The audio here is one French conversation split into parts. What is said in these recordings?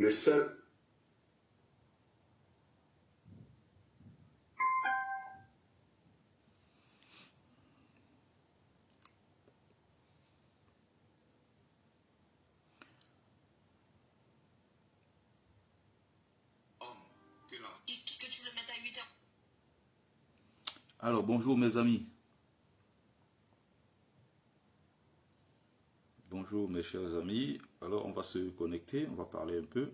le seul... Alors, bonjour mes amis. Bonjour mes chers amis. Alors, on va se connecter, on va parler un peu.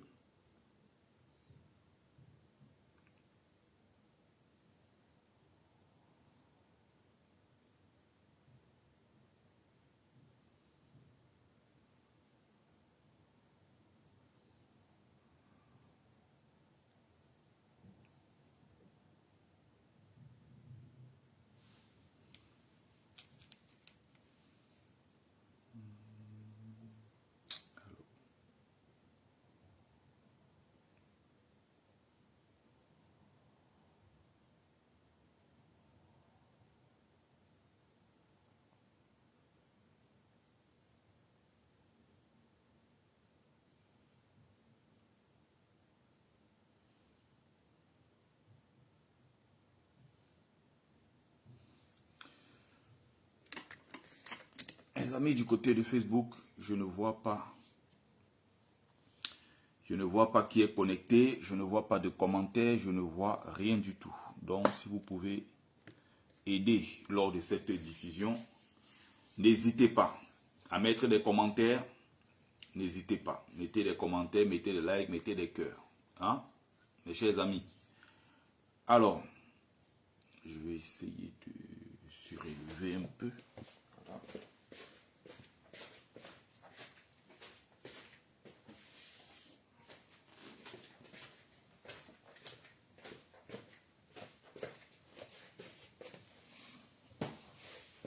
Mes amis du côté de Facebook, je ne vois pas. Je ne vois pas qui est connecté, je ne vois pas de commentaires, je ne vois rien du tout. Donc, si vous pouvez aider lors de cette diffusion, n'hésitez pas à mettre des commentaires. N'hésitez pas. Mettez des commentaires, mettez des likes, mettez des cœurs. Hein, mes chers amis. Alors, je vais essayer de surélever un peu. Voilà.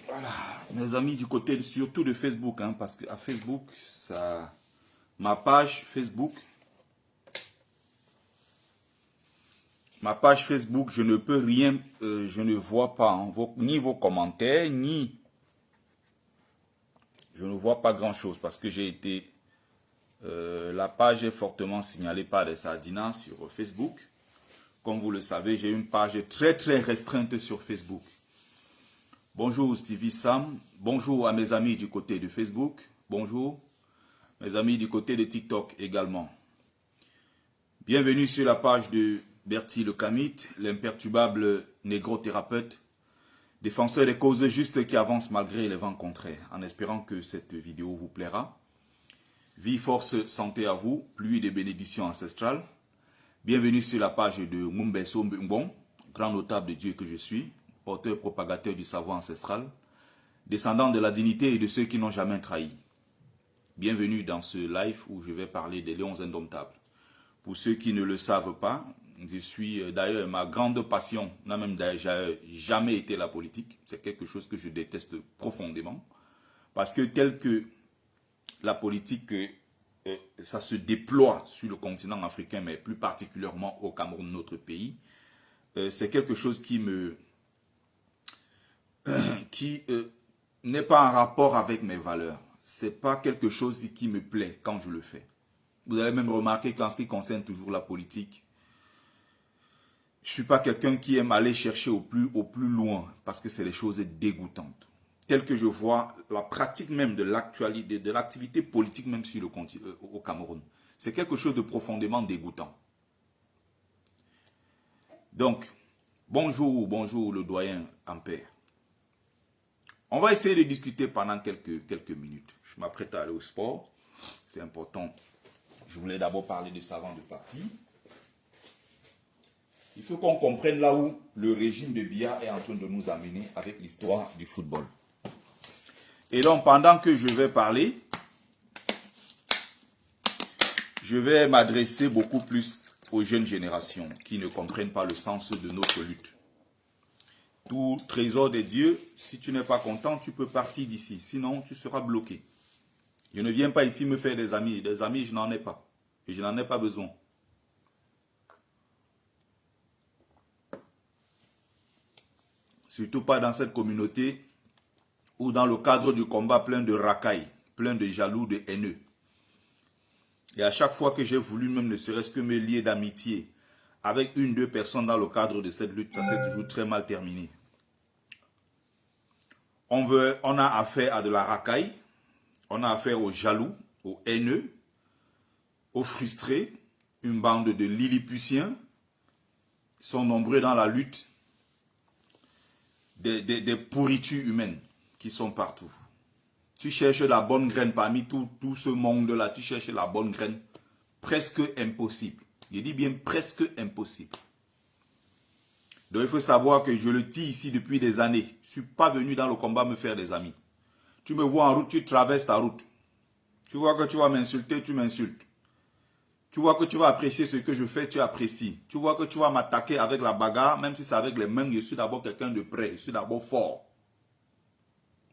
Voilà, mes amis du côté surtout de Facebook, hein, parce qu'à Facebook, ça, ma page Facebook, je ne peux rien, je ne vois pas hein, ni vos commentaires, ni je ne vois pas grand chose parce que j'ai été, la page est fortement signalée par des sardinas sur Facebook. Comme vous le savez, j'ai une page très restreinte sur Facebook. Bonjour Stevie Sam, bonjour à mes amis du côté de Facebook, bonjour mes amis du côté de TikTok également. Bienvenue sur la page de Bertie le Kamit, l'imperturbable négro-thérapeute, défenseur des causes justes qui avance malgré les vents contraires, en espérant que cette vidéo vous plaira. Vie, force, santé à vous, pluie de bénédictions ancestrales. Bienvenue sur la page de Mumbeso Mbong, grand notable de Dieu que je suis, porteur propagateur du savoir ancestral, descendant de la dignité et de ceux qui n'ont jamais trahi. Bienvenue dans ce live où je vais parler des lions indomptables. Pour ceux qui ne le savent pas, je suis d'ailleurs, ma grande passion n'a même jamais été la politique. C'est quelque chose que je déteste profondément. Parce que tel que la politique, ça se déploie sur le continent africain, mais plus particulièrement au Cameroun, notre pays, c'est quelque chose qui n'est pas en rapport avec mes valeurs. C'est pas quelque chose qui me plaît quand je le fais. Vous avez même remarqué qu'en ce qui concerne toujours la politique, je ne suis pas quelqu'un qui aime aller chercher au plus loin parce que c'est des choses dégoûtantes. Tel que je vois la pratique même de l'actualité, de l'activité politique même sur le continent, au Cameroun. C'est quelque chose de profondément dégoûtant. Donc, bonjour le doyen Ampère. On va essayer de discuter pendant quelques minutes. Je m'apprête à aller au sport. C'est important. Je voulais d'abord parler des savants de parti. Il faut qu'on comprenne là où le régime de Biya est en train de nous amener avec l'histoire du football. Et donc, pendant que je vais parler, je vais m'adresser beaucoup plus aux jeunes générations qui ne comprennent pas le sens de notre lutte. Tout trésor des dieux, si tu n'es pas content, tu peux partir d'ici. Sinon, tu seras bloqué. Je ne viens pas ici me faire des amis. Des amis, je n'en ai pas. Et je n'en ai pas besoin. Surtout pas dans cette communauté ou dans le cadre du combat plein de racailles, plein de jaloux, de haineux. Et à chaque fois que j'ai voulu même ne serait-ce que me lier d'amitié avec une, deux personnes dans le cadre de cette lutte, ça s'est toujours très mal terminé. On a affaire à de la racaille, on a affaire aux jaloux, aux haineux, aux frustrés, une bande de lilliputiens. Ils sont nombreux dans la lutte, des pourritures humaines qui sont partout. Tu cherches la bonne graine parmi tout ce monde-là, tu cherches la bonne graine, presque impossible. Je dis bien presque impossible. Donc il faut savoir que je le dis ici depuis des années. Je ne suis pas venu dans le combat me faire des amis. Tu me vois en route, tu traverses ta route. Tu vois que tu vas m'insulter, tu m'insultes. Tu vois que tu vas apprécier ce que je fais, tu apprécies. Tu vois que tu vas m'attaquer avec la bagarre, même si c'est avec les mains, je suis d'abord quelqu'un de prêt, je suis d'abord fort.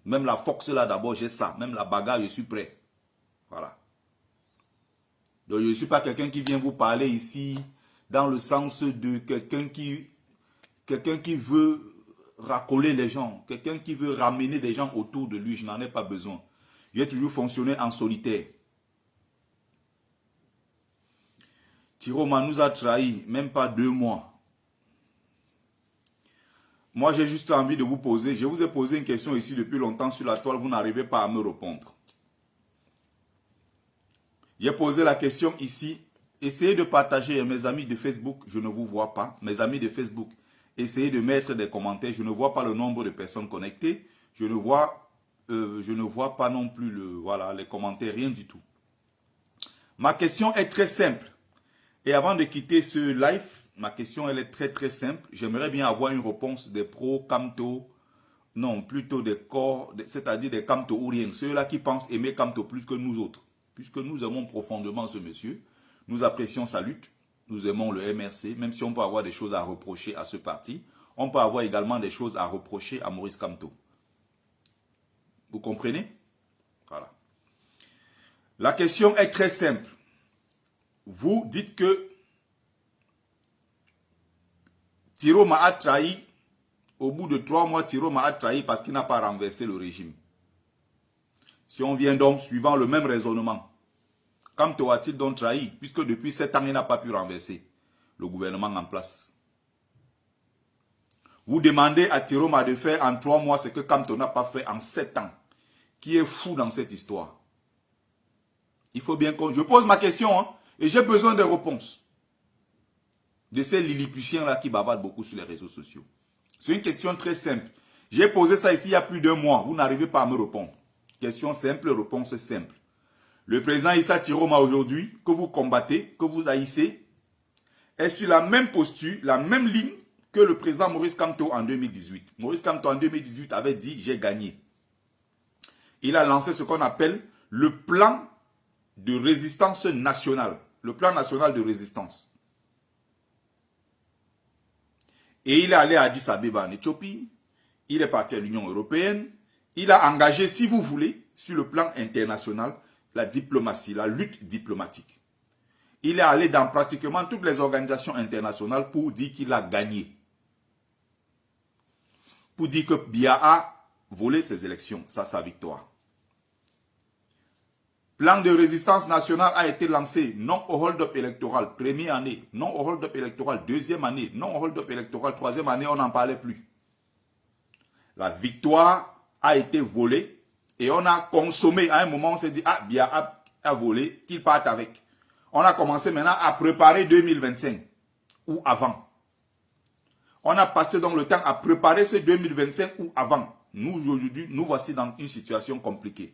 Même la force là, d'abord, j'ai ça. Même la bagarre, je suis prêt. Voilà. Donc, je ne suis pas quelqu'un qui vient vous parler ici dans le sens de quelqu'un qui veut racoler les gens, quelqu'un qui veut ramener des gens autour de lui. Je n'en ai pas besoin. J'ai toujours fonctionné en solitaire. Tiroma nous a trahis, même pas 2 mois. Moi, j'ai juste envie de vous poser. Je vous ai posé une question ici depuis longtemps sur la toile. Vous n'arrivez pas à me répondre. J'ai posé la question ici. Essayez de partager, mes amis de Facebook. Je ne vous vois pas. Mes amis de Facebook, essayez de mettre des commentaires. Je ne vois pas le nombre de personnes connectées. Je ne vois pas non plus les commentaires, rien du tout. Ma question est très simple. Et avant de quitter ce live, ma question elle est très très simple. J'aimerais bien avoir une réponse des pros Kamto, non plutôt des corps, c'est-à-dire des Kamto-ouriens, ceux-là qui pensent aimer Kamto plus que nous autres. Puisque nous aimons profondément ce monsieur, nous apprécions sa lutte, nous aimons le MRC, même si on peut avoir des choses à reprocher à ce parti, on peut avoir également des choses à reprocher à Maurice Kamto. Vous comprenez? Voilà. La question est très simple. Vous dites que Tiroma a trahi, au bout de 3 mois, Tiroma a trahi parce qu'il n'a pas renversé le régime. Si on vient donc suivant le même raisonnement, Kamto a-t-il donc trahi, puisque depuis 7 ans, il n'a pas pu renverser le gouvernement en place. Vous demandez à Tiroma de faire en 3 mois ce que Kamto n'a pas fait en 7 ans. Qui est fou dans cette histoire? Il faut bien qu'on... Je pose ma question, hein, et j'ai besoin de réponses. De ces lilliputiens-là qui bavardent beaucoup sur les réseaux sociaux. C'est une question très simple. J'ai posé ça ici il y a plus d'1 mois. Vous n'arrivez pas à me répondre. Question simple, réponse simple. Le président Issa Tiroma aujourd'hui, que vous combattez, que vous haïssez, est sur la même posture, la même ligne que le président Maurice Kamto en 2018. Maurice Kamto en 2018 avait dit « j'ai gagné ». Il a lancé ce qu'on appelle le plan de résistance nationale. Le plan national de résistance. Et il est allé à Addis Abeba en Éthiopie. Il est parti à l'Union européenne. Il a engagé, si vous voulez, sur le plan international, la diplomatie, la lutte diplomatique. Il est allé dans pratiquement toutes les organisations internationales pour dire qu'il a gagné. Pour dire que Biya a volé ses élections, ça sa victoire. Plan de résistance nationale a été lancé, non au hold-up électoral, première année, non au hold-up électoral, deuxième année, non au hold-up électoral, troisième année, on n'en parlait plus. La victoire a été volée et on a consommé, à un moment on s'est dit, ah, Biya a volé, qu'il parte avec. On a commencé maintenant à préparer 2025 ou avant. On a passé donc le temps à préparer ce 2025 ou avant. Nous aujourd'hui, nous voici dans une situation compliquée.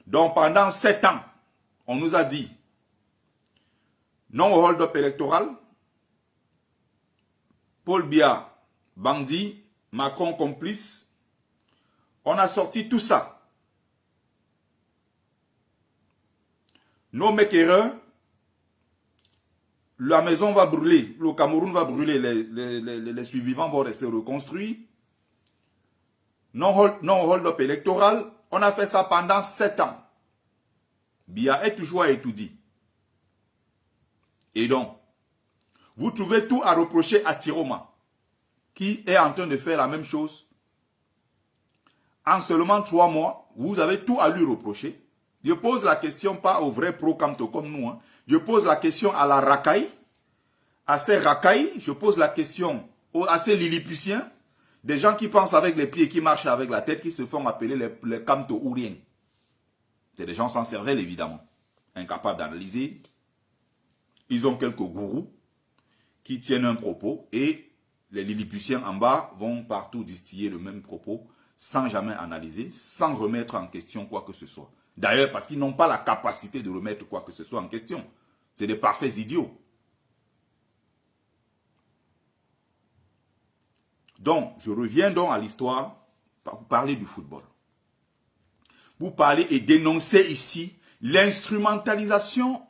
Donc pendant 7 ans, on nous a dit non au hold-up électoral, Paul Biya, bandit, Macron complice. On a sorti tout ça. Nos méquereurs, la maison va brûler, le Cameroun va brûler, les survivants vont rester reconstruits. Non au hold-up électoral. On a fait ça pendant 7 ans. Biya est toujours à étudier. Et donc, vous trouvez tout à reprocher à Tiroma, qui est en train de faire la même chose. En seulement 3 mois, vous avez tout à lui reprocher. Je pose la question pas aux vrais pro-Kamto comme nous. Hein. Je pose la question à la racaille, à ces racailles. Je pose la question à ces lilliputiens, des gens qui pensent avec les pieds, qui marchent avec la tête, qui se font appeler les Kamto ou rien. C'est des gens sans cervelle, évidemment. Incapables d'analyser. Ils ont quelques gourous qui tiennent un propos et les lilliputiens en bas vont partout distiller le même propos sans jamais analyser, sans remettre en question quoi que ce soit. D'ailleurs, parce qu'ils n'ont pas la capacité de remettre quoi que ce soit en question. C'est des parfaits idiots. Donc, je reviens donc à l'histoire pour parler du football. Vous parlez et dénoncez ici l'instrumentalisation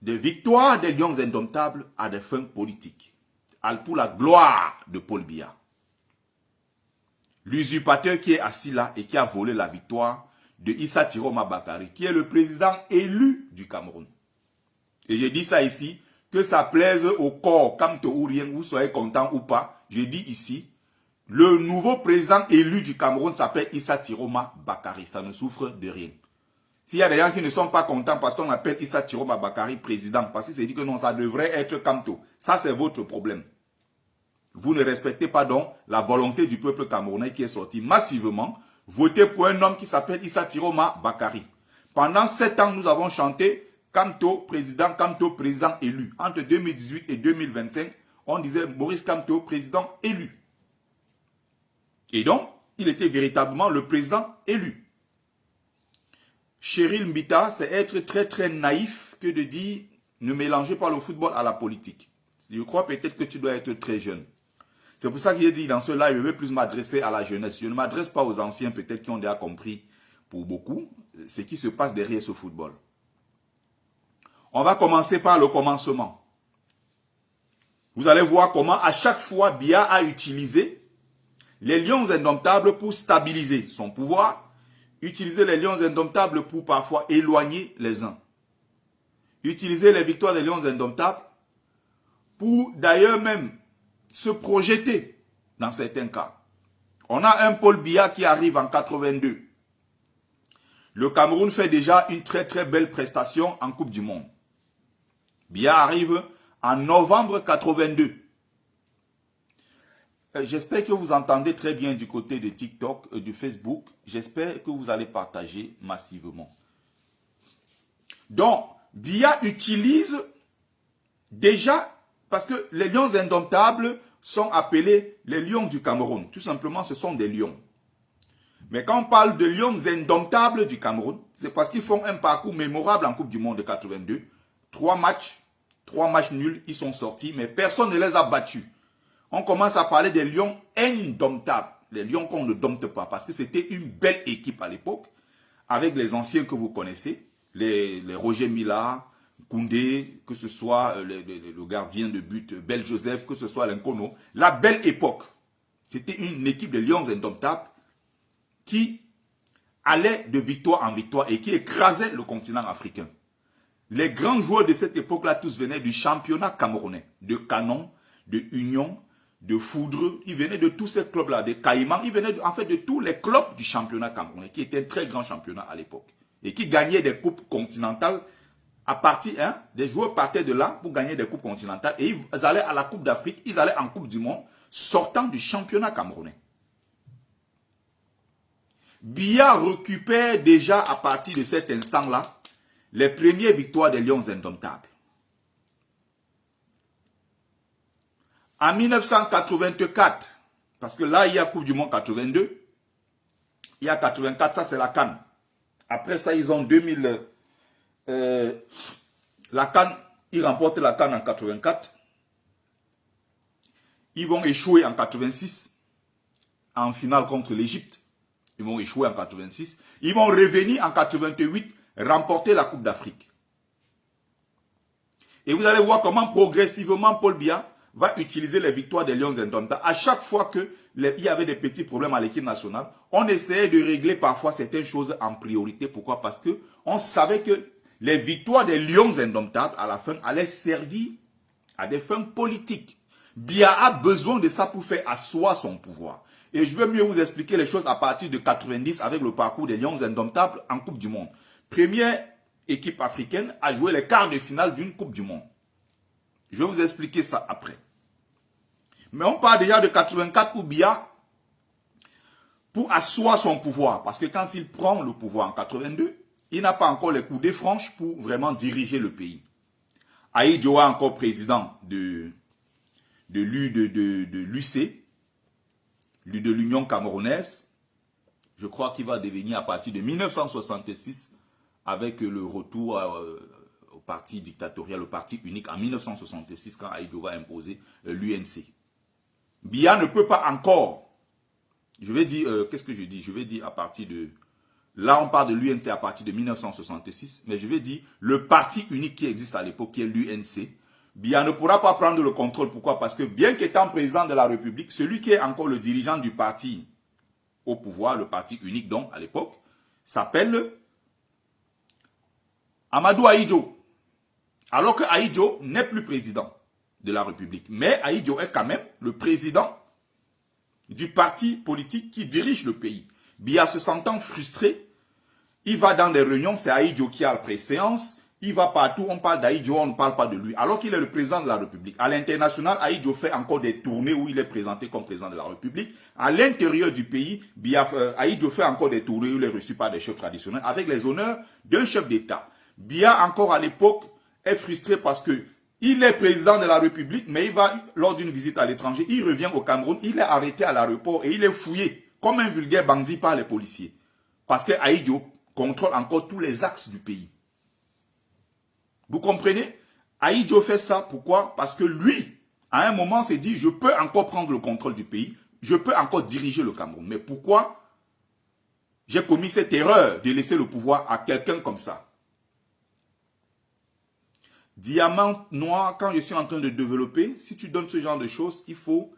des victoires des Lions indomptables à des fins politiques, pour la gloire de Paul Biya. L'usurpateur qui est assis là et qui a volé la victoire de Issa Tiroma Bakary, qui est le président élu du Cameroun. Et je dis ça ici, que ça plaise au corps, Kamto ou rien, vous soyez content ou pas, je dis ici, le nouveau président élu du Cameroun s'appelle Issa Tiroma Bakary, ça ne souffre de rien. S'il y a des gens qui ne sont pas contents parce qu'on appelle Issa Tiroma Bakary président, parce qu'il s'est dit que non, ça devrait être Kamto, ça c'est votre problème. Vous ne respectez pas donc la volonté du peuple camerounais qui est sorti massivement voter pour un homme qui s'appelle Issa Tiroma Bakary. Pendant 7 ans, nous avons chanté Kamto président élu. Entre 2018 et 2025, on disait Maurice Kamto président élu. Et donc, il était véritablement le président élu. Cheryl Mbita, c'est être très très naïf que de dire ne mélangez pas le football à la politique. Je crois peut-être que tu dois être très jeune. C'est pour ça que j'ai dit dans ce live, je vais plus m'adresser à la jeunesse. Je ne m'adresse pas aux anciens, peut-être qui ont déjà compris pour beaucoup ce qui se passe derrière ce football. On va commencer par le commencement. Vous allez voir comment à chaque fois Biya a utilisé les Lions indomptables pour stabiliser son pouvoir, utiliser les Lions indomptables pour parfois éloigner les uns, utiliser les victoires des Lions indomptables pour d'ailleurs même se projeter dans certains cas. On a un Paul Biya qui arrive en 82. Le Cameroun fait déjà une très très belle prestation en Coupe du Monde. Biya arrive en novembre 82. J'espère que vous entendez très bien du côté de TikTok, du Facebook. J'espère que vous allez partager massivement. Donc, Biya utilise déjà, parce que les Lions indomptables sont appelés les Lions du Cameroun. Tout simplement, ce sont des lions. Mais quand on parle de Lions indomptables du Cameroun, c'est parce qu'ils font un parcours mémorable en Coupe du Monde de 82. 3 matchs nuls, ils sont sortis, mais personne ne les a battus. On commence à parler des Lions indomptables. Les Lions qu'on ne dompte pas, parce que c'était une belle équipe à l'époque, avec les anciens que vous connaissez, les Roger Mila, Koundé, que ce soit le gardien de but, Bel Joseph, que ce soit l'Inkono. La belle époque. C'était une équipe de Lions indomptables qui allait de victoire en victoire et qui écrasait le continent africain. Les grands joueurs de cette époque-là, tous venaient du championnat camerounais, de Canon, de Union, de Foudre. Ils venaient de tous ces clubs-là, de Caïman. Ils venaient en fait de tous les clubs du championnat camerounais, qui était un très grand championnat à l'époque. Et qui gagnaient des coupes continentales. À partir, des joueurs partaient de là pour gagner des coupes continentales. Et ils allaient à la Coupe d'Afrique, ils allaient en Coupe du Monde, sortant du championnat camerounais. Biya récupère déjà à partir de cet instant-là les premières victoires des Lions indomptables. En 1984, parce que là il y a Coupe du Monde 82, il y a 84, ça c'est la CAN. Après ça ils ont 2000, la CAN, ils remportent la CAN en 84. Ils vont échouer en 86 en finale contre l'Égypte. Ils vont échouer en 86. Ils vont revenir en 88, remporter la Coupe d'Afrique. Et vous allez voir comment progressivement Paul Biya va utiliser les victoires des Lions indomptables. À chaque fois qu'il y avait des petits problèmes à l'équipe nationale, on essayait de régler parfois certaines choses en priorité. Pourquoi? Parce qu'on savait que les victoires des Lions indomptables, à la fin, allaient servir à des fins politiques. Biya a besoin de ça pour faire asseoir son pouvoir. Et je vais mieux vous expliquer les choses à partir de 90 avec le parcours des Lions indomptables en Coupe du Monde. première équipe africaine à jouer les quarts de finale d'une Coupe du Monde. Je vais vous expliquer ça après. Mais on parle déjà de 84 où Biya, pour asseoir son pouvoir, parce que quand il prend le pouvoir en 82, il n'a pas encore les coudées franches pour vraiment diriger le pays. Ahidjo est encore président de l'UC, de l'Union camerounaise. Je crois qu'il va devenir à partir de 1966, avec le retour au parti dictatorial, au parti unique, en 1966, quand Ahidjo va imposer l'UNC. Biya ne peut pas encore, je vais dire, qu'est-ce que je dis? Je vais dire à partir de, là on parle de l'UNC à partir de 1966, mais je vais dire le parti unique qui existe à l'époque, qui est l'UNC. Biya ne pourra pas prendre le contrôle. Pourquoi? Parce que bien qu'étant président de la République, celui qui est encore le dirigeant du parti au pouvoir, le parti unique donc à l'époque, s'appelle Amadou Ahidjo. Alors que Ahidjo n'est plus président de la République. Mais Ahidjo est quand même le président du parti politique qui dirige le pays. Biya se sentant frustré, il va dans les réunions, c'est Ahidjo qui a la préséance, il va partout, on parle d'Ahidjo, on ne parle pas de lui. Alors qu'il est le président de la République. À l'international, Ahidjo fait encore des tournées où il est présenté comme président de la République. À l'intérieur du pays, Ahidjo fait encore des tournées où il est reçu par des chefs traditionnels avec les honneurs d'un chef d'État. Biya, encore à l'époque, est frustré parce que il est président de la République, mais il va, lors d'une visite à l'étranger, il revient au Cameroun, il est arrêté à l'aéroport et il est fouillé comme un vulgaire bandit par les policiers. Parce que Ahidjo contrôle encore tous les axes du pays. Vous comprenez? Ahidjo fait ça, pourquoi? Parce que lui, à un moment, s'est dit, je peux encore prendre le contrôle du pays, je peux encore diriger le Cameroun. Mais pourquoi j'ai commis cette erreur de laisser le pouvoir à quelqu'un comme ça? Diamant noir, quand je suis en train de développer, si tu donnes ce genre de choses, il faut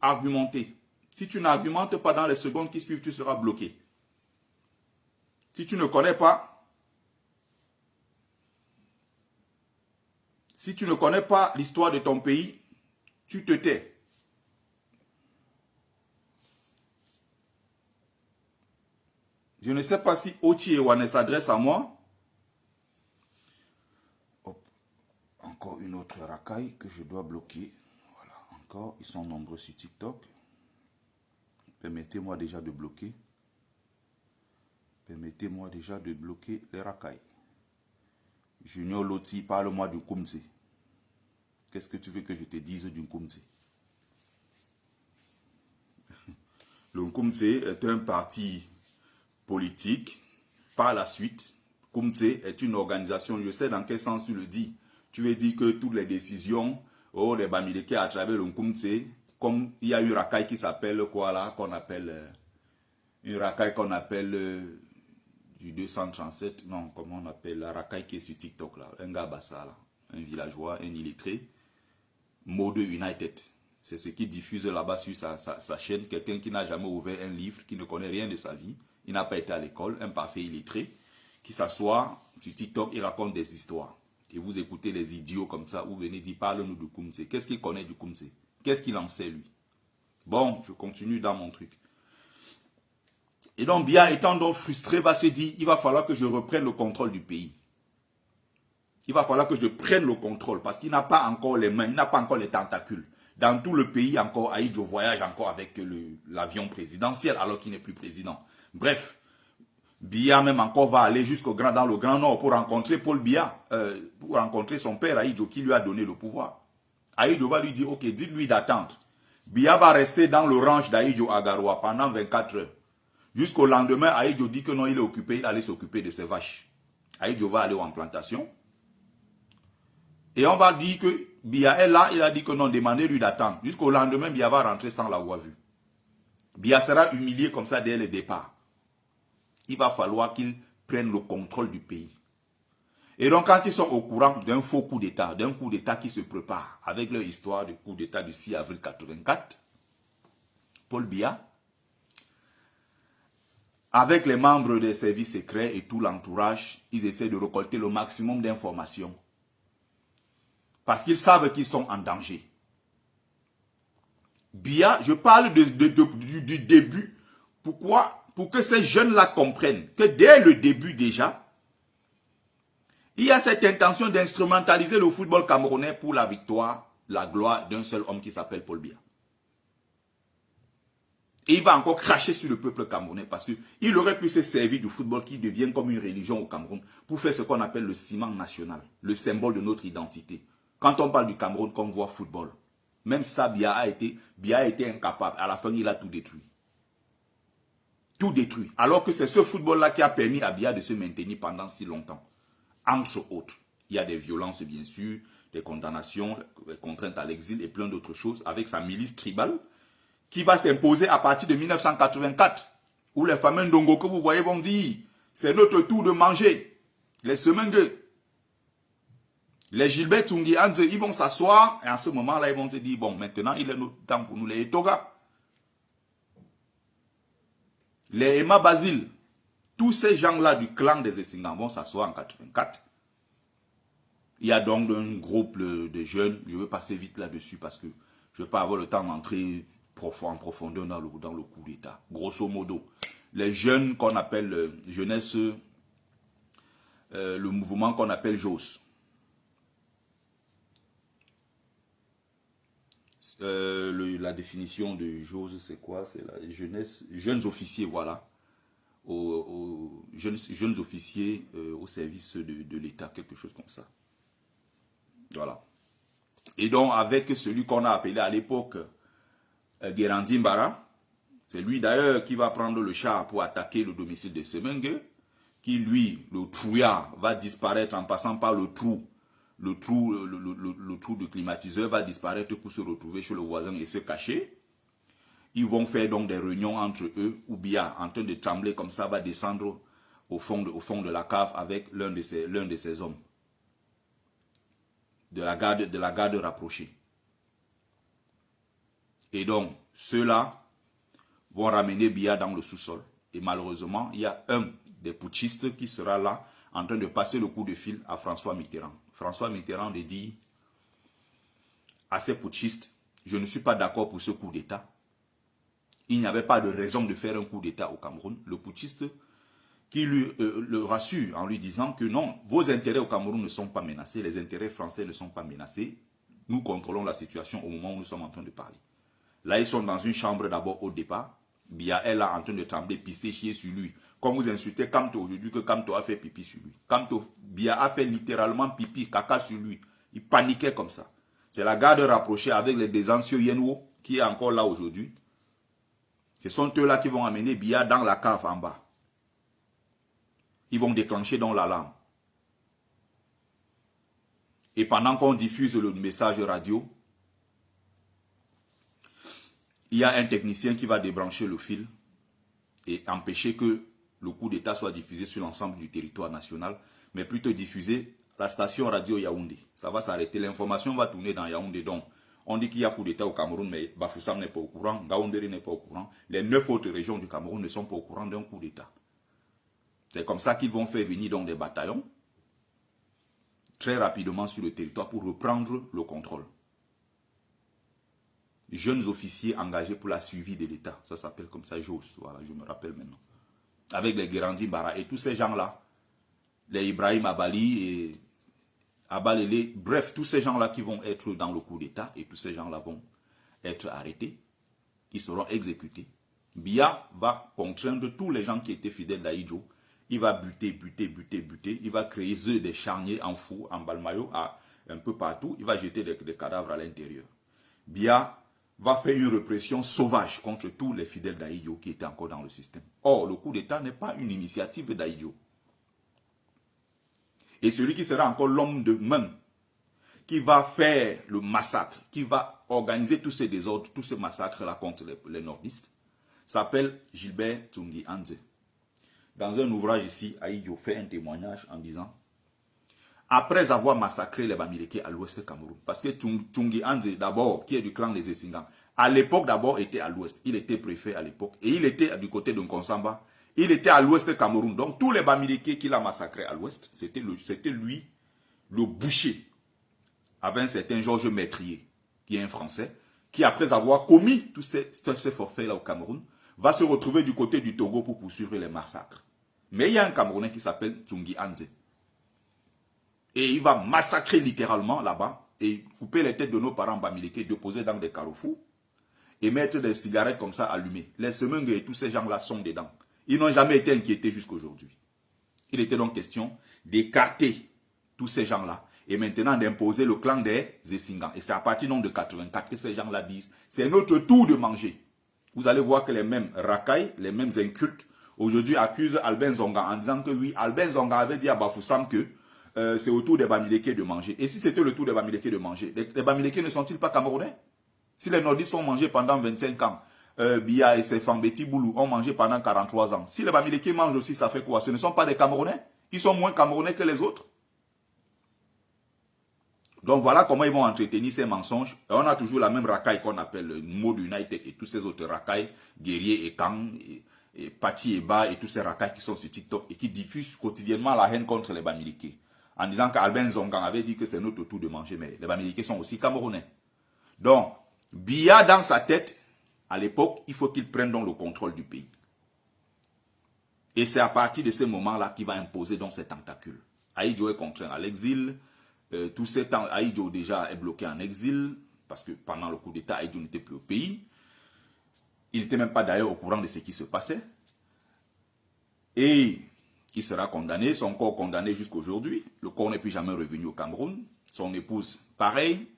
argumenter. Si tu n'argumentes pas dans les secondes qui suivent, tu seras bloqué. Si tu ne connais pas, l'histoire de ton pays, tu te tais. Je ne sais pas si Ochi Ewane s'adresse à moi. Encore une autre racaille que je dois bloquer. Voilà, encore, ils sont nombreux sur TikTok. Permettez-moi déjà de bloquer. Permettez-moi déjà de bloquer les racailles. Junior Loti, parle-moi du Koumse. Qu'est-ce que tu veux que je te dise du Koumse? Le Koumse est un parti politique. Par la suite, Koumse est une organisation, je sais dans quel sens tu le dis. Tu veux dire que toutes les décisions, les Bamileke à travers le Koumse, comme il y a une racaille qui s'appelle quoi là, qu'on appelle, une racaille qu'on appelle du 237, non, comment on appelle la racaille qui est sur TikTok là, un gars bassa là, un villageois, un illettré, Mode United. C'est ce qui diffuse là-bas sur sa chaîne, quelqu'un qui n'a jamais ouvert un livre, qui ne connaît rien de sa vie, il n'a pas été à l'école, un parfait illettré, qui s'assoit sur TikTok, il raconte des histoires. Et vous écoutez les idiots comme ça, vous venez dire, parle-nous du Koumse. Qu'est-ce qu'il connaît du Koumse? Qu'est-ce qu'il en sait, lui? Bon, je continue dans mon truc. Et donc, Biya étant donc frustré, va se dire, il va falloir que je reprenne le contrôle du pays. Il va falloir que je prenne le contrôle, parce qu'il n'a pas encore les mains, il n'a pas encore les tentacules. Dans tout le pays, encore, Ahidjo voyage encore avec l'avion présidentiel, alors qu'il n'est plus président. Bref. Biya même encore va aller dans le Grand Nord pour rencontrer Paul Biya, pour rencontrer son père Ahidjo qui lui a donné le pouvoir. Ahidjo va lui dire, ok, dites-lui d'attendre. Biya va rester dans le ranch d'Ahidjo à Garoua pendant 24 heures. Jusqu'au lendemain, Ahidjo dit que non, il est occupé, il allait s'occuper de ses vaches. Ahidjo va aller en plantation. Et on va dire que Biya est là, il a dit que non, demandez-lui d'attendre. Jusqu'au lendemain, Biya va rentrer sans l'avoir vu. Biya sera humilié comme ça dès le départ. Il va falloir qu'ils prennent le contrôle du pays. Et donc, quand ils sont au courant d'un faux coup d'État, d'un coup d'État qui se prépare, avec leur histoire du coup d'État du 6 avril 84, Paul Biya, avec les membres des services secrets et tout l'entourage, ils essaient de récolter le maximum d'informations. Parce qu'ils savent qu'ils sont en danger. Biya, je parle du début. Pourquoi pour que ces jeunes-là comprennent que dès le début déjà, il y a cette intention d'instrumentaliser le football camerounais pour la victoire, la gloire d'un seul homme qui s'appelle Paul Biya. Et il va encore cracher sur le peuple camerounais parce qu'il aurait pu se servir du football qui devient comme une religion au Cameroun pour faire ce qu'on appelle le ciment national, le symbole de notre identité. Quand on parle du Cameroun, qu'on voit football, même ça, Biya a été incapable. À la fin, il a tout détruit. Tout détruit. Alors que c'est ce football-là qui a permis à Biya de se maintenir pendant si longtemps. Entre autres, il y a des violences, bien sûr, des condamnations, des contraintes à l'exil et plein d'autres choses avec sa milice tribale qui va s'imposer à partir de 1984, où les fameux Ndongo que vous voyez vont dire, c'est notre tour de manger. Les Semengue, les Gilbert Tungi Anze, ils vont s'asseoir, et en ce moment-là, ils vont se dire, bon, maintenant, il est notre temps pour nous, les Etoga, les Emma Basile, tous ces gens-là du clan des Essingan vont s'asseoir en 84. Il y a donc un groupe de jeunes, je vais passer vite là-dessus parce que je ne vais pas avoir le temps d'entrer en profondeur dans le coup d'État. Grosso modo, les jeunes qu'on appelle jeunesse, le mouvement qu'on appelle JOS. La définition de JOS, c'est quoi? C'est la jeunesse, jeunes officiers, voilà. Jeunes officiers au service de l'État, quelque chose comme ça. Voilà. Et donc, avec celui qu'on a appelé à l'époque Guérandi Mbara, c'est lui d'ailleurs qui va prendre le char pour attaquer le domicile de Semengue, qui lui, le trouillard, va disparaître en passant par le trou de climatiseur va disparaître pour se retrouver chez le voisin et se cacher. Ils vont faire donc des réunions entre eux, ou bien en train de trembler comme ça, va descendre au fond de la cave avec l'un de ses hommes de la garde rapprochée. Et donc, ceux-là vont ramener Biya dans le sous-sol. Et malheureusement, il y a un des putschistes qui sera là en train de passer le coup de fil à François Mitterrand. François Mitterrand lui dit à ces putschistes, je ne suis pas d'accord pour ce coup d'État. Il n'y avait pas de raison de faire un coup d'État au Cameroun. Le putschiste qui le rassure en lui disant que non, vos intérêts au Cameroun ne sont pas menacés, les intérêts français ne sont pas menacés. Nous contrôlons la situation au moment où nous sommes en train de parler. Là, ils sont dans une chambre d'abord au départ. Biya est là en train de trembler, pisser, chier sur lui. Comme vous insultez Kamto aujourd'hui que Kamto a fait pipi sur lui. Biya a fait littéralement pipi, caca sur lui. Il paniquait comme ça. C'est la garde rapprochée avec les des anciens Yenwo qui est encore là aujourd'hui. Ce sont eux-là qui vont amener Biya dans la cave en bas. Ils vont déclencher dans l'alarme. Et pendant qu'on diffuse le message radio, il y a un technicien qui va débrancher le fil et empêcher que le coup d'État soit diffusé sur l'ensemble du territoire national, mais plutôt diffuser la station radio Yaoundé. Ça va s'arrêter, l'information va tourner dans Yaoundé. Donc, on dit qu'il y a coup d'État au Cameroun, mais Bafoussam n'est pas au courant, Gaoundéré n'est pas au courant. Les 9 autres régions du Cameroun ne sont pas au courant d'un coup d'État. C'est comme ça qu'ils vont faire venir donc des bataillons très rapidement sur le territoire pour reprendre le contrôle. Jeunes officiers engagés pour la suivi de l'État. Ça s'appelle comme ça, JOS. Voilà, je me rappelle maintenant. Avec les Guérandi Mbara et tous ces gens-là, les Ibrahim Abali et Abalele, bref, tous ces gens-là qui vont être dans le coup d'État et tous ces gens-là vont être arrêtés. Ils seront exécutés. Biya va contraindre tous les gens qui étaient fidèles d'Aïdjo. Il va buter. Il va créer des charniers en fou, en balmayo, un peu partout. Il va jeter des cadavres à l'intérieur. Biya va faire une répression sauvage contre tous les fidèles d'Aïdjo qui étaient encore dans le système. Or, le coup d'État n'est pas une initiative d'Aïdjo. Et celui qui sera encore l'homme de main, qui va faire le massacre, qui va organiser tous ces désordres, tous ces massacres-là contre les nordistes, s'appelle Gilbert Tungi Anze. Dans un ouvrage ici, Aïdjo fait un témoignage en disant après avoir massacré les Bamileke à l'ouest du Cameroun, parce que Tungi Anze, d'abord, qui est du clan des Essingan, à l'époque d'abord était à l'ouest, il était préfet à l'époque, et il était du côté de Nkonsamba, il était à l'ouest du Cameroun, donc tous les Bamileke qu'il a massacrés à l'ouest, c'était lui, le boucher, avec un certain Georges Maîtrier, qui est un Français, qui après avoir commis tous ces forfaits-là au Cameroun, va se retrouver du côté du Togo pour poursuivre les massacres. Mais il y a un Camerounais qui s'appelle Tsungi Anze. Et il va massacrer littéralement là-bas et couper les têtes de nos parents bamileke, déposer dans des carrefours et mettre des cigarettes comme ça allumées. Les Semengue et tous ces gens-là sont dedans. Ils n'ont jamais été inquiétés jusqu'à aujourd'hui. Il était donc question d'écarter tous ces gens-là et maintenant d'imposer le clan des Zessingans. Et c'est à partir de 84 que ces gens-là disent c'est notre tour de manger. Vous allez voir que les mêmes racailles, les mêmes incultes, aujourd'hui accusent Albin Zonga en disant que oui, Albin Zonga avait dit à Bafoussam que c'est au tour des Bamileke de manger. Et si c'était le tour des Bamileke de manger, les Bamileke ne sont-ils pas camerounais? Si les nordistes ont mangé pendant 25 ans, Biya et ses Fambeti Boulou ont mangé pendant 43 ans. Si les Bamileke mangent aussi, ça fait quoi? Ce ne sont pas des Camerounais? Ils sont moins Camerounais que les autres? Donc voilà comment ils vont entretenir ces mensonges. Et on a toujours la même racaille qu'on appelle le Mode United et tous ces autres racailles, Guerrier et Kang, et Pati et Ba et tous ces racailles qui sont sur TikTok et qui diffusent quotidiennement la haine contre les Bamileke. En disant qu'Albin Zongan avait dit que c'est notre tour de manger, mais les Bamileke sont aussi Camerounais. Donc, Biya dans sa tête, à l'époque, il faut qu'il prenne donc le contrôle du pays. Et c'est à partir de ce moment-là qu'il va imposer donc ses tentacules. Ahidjo est contraint à l'exil. Tout ce temps, Ahidjo déjà est bloqué en exil, parce que pendant le coup d'État, Ahidjo n'était plus au pays. Il n'était même pas d'ailleurs au courant de ce qui se passait. Et il sera condamné, son corps condamné jusqu'à aujourd'hui. Le corps n'est plus jamais revenu au Cameroun. Son épouse, pareil.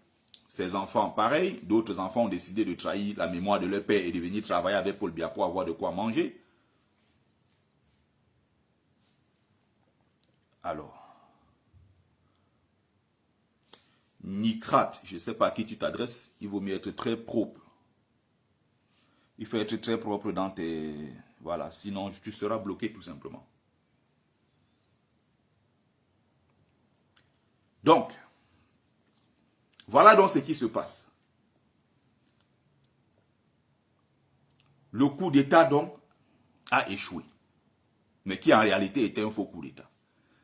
Ses enfants, pareil. D'autres enfants ont décidé de trahir la mémoire de leur père et de venir travailler avec Paul Biya pour avoir de quoi manger. Alors, Nikrat, je ne sais pas à qui tu t'adresses, il vaut mieux être très propre. Il faut être très propre dans tes... Voilà, sinon tu seras bloqué tout simplement. Donc, voilà donc ce qui se passe. Le coup d'État donc a échoué, mais qui en réalité était un faux coup d'État.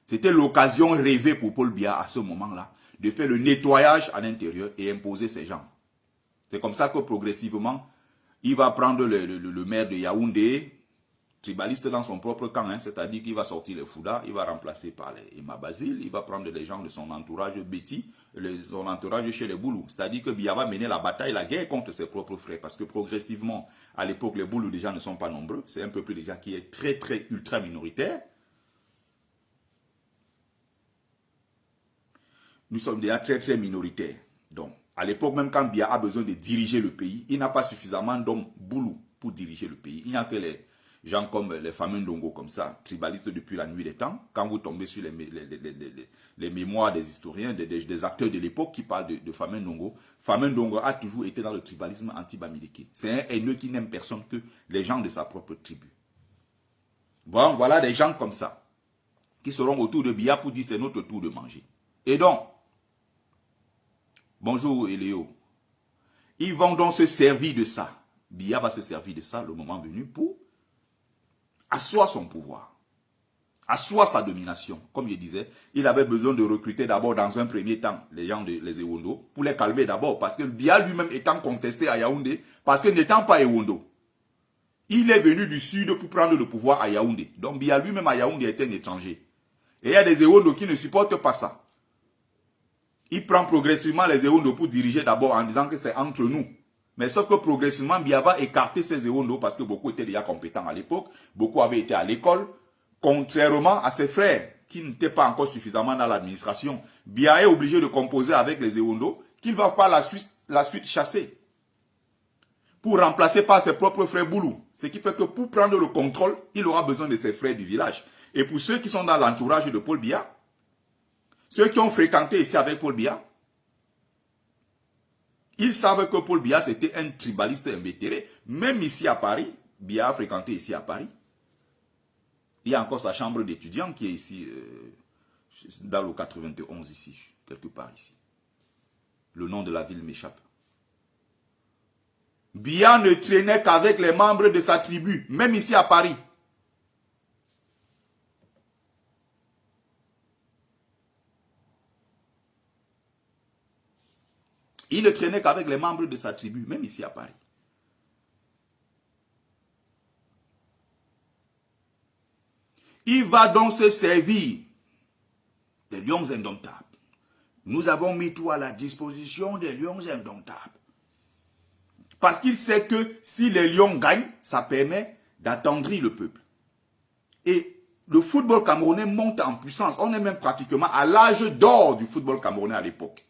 C'était l'occasion rêvée pour Paul Biya à ce moment-là de faire le nettoyage à l'intérieur et imposer ses gens. C'est comme ça que progressivement, il va prendre le maire de Yaoundé, tribaliste dans son propre camp, hein, c'est-à-dire qu'il va sortir les Fouda, il va remplacer par les Emma Basile, il va prendre les gens de son entourage Betty, son entourage chez les Boulous. C'est-à-dire que Biya va mener la bataille, la guerre contre ses propres frères, parce que progressivement, à l'époque, les Boulous déjà ne sont pas nombreux, c'est un peuple déjà qui est très, très, ultra minoritaire. Nous sommes déjà très, très minoritaires. Donc, à l'époque, même quand Biya a besoin de diriger le pays, il n'a pas suffisamment d'hommes Boulous pour diriger le pays. Il n'y a que les gens comme les fameux Ndongo comme ça, tribalistes depuis la nuit des temps. Quand vous tombez sur les mémoires des historiens, des acteurs de l'époque qui parlent de fameux Ndongo, fameux Ndongo a toujours été dans le tribalisme anti-bamileke. C'est un haineux qui n'aime personne que les gens de sa propre tribu. Bon, voilà des gens comme ça, qui seront autour de Biya pour dire c'est notre tour de manger. Et donc, bonjour Eléo, ils vont donc se servir de ça. Biya va se servir de ça le moment venu pour asseoir son pouvoir, asseoir sa domination. Comme je disais, il avait besoin de recruter d'abord dans un premier temps les gens les Ewondo pour les calmer d'abord, parce que Biya lui-même étant contesté à Yaoundé, parce que n'étant pas Ewondo, il est venu du sud pour prendre le pouvoir à Yaoundé. Donc Biya lui-même à Yaoundé était un étranger. Et il y a des Ewondo qui ne supportent pas ça. Il prend progressivement les Ewondo pour diriger d'abord en disant que c'est entre nous. Mais sauf que progressivement, Biya va écarter ces Ewondo parce que beaucoup étaient déjà compétents à l'époque. Beaucoup avaient été à l'école. Contrairement à ses frères qui n'étaient pas encore suffisamment dans l'administration. Biya est obligé de composer avec les Ewondo qu'il va par la suite chasser. Pour remplacer par ses propres frères Boulou. Ce qui fait que pour prendre le contrôle, il aura besoin de ses frères du village. Et pour ceux qui sont dans l'entourage de Paul Biya, ceux qui ont fréquenté ici avec Paul Biya, ils savent que Paul Biya c'était un tribaliste invétéré. Même ici à Paris, Biya a fréquenté ici à Paris. Il y a encore sa chambre d'étudiant qui est ici, dans le 91 ici, quelque part ici. Le nom de la ville m'échappe. Biya ne traînait qu'avec les membres de sa tribu, même ici à Paris. Il ne traînait qu'avec les membres de sa tribu, même ici à Paris. Il va donc se servir des lions indomptables. Nous avons mis tout à la disposition des lions indomptables. Parce qu'il sait que si les lions gagnent, ça permet d'attendrir le peuple. Et le football camerounais monte en puissance. On est même pratiquement à l'âge d'or du football camerounais à l'époque.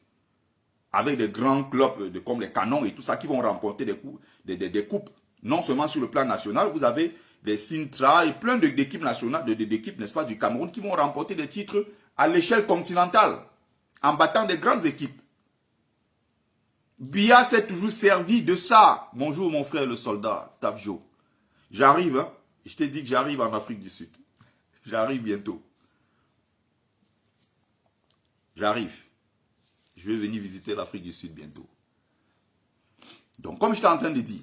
Avec des grands clubs comme les Canons et tout ça qui vont remporter des coupes. Non seulement sur le plan national, vous avez des Sintra et plein d'équipes nationales, d'équipes, n'est-ce pas, du Cameroun qui vont remporter des titres à l'échelle continentale en battant des grandes équipes. Biya s'est toujours servi de ça. Bonjour mon frère le soldat, Tavjo. J'arrive, hein. Je t'ai dit que j'arrive en Afrique du Sud. J'arrive bientôt. J'arrive. Je vais venir visiter l'Afrique du Sud bientôt. Donc, comme j'étais en train de dire,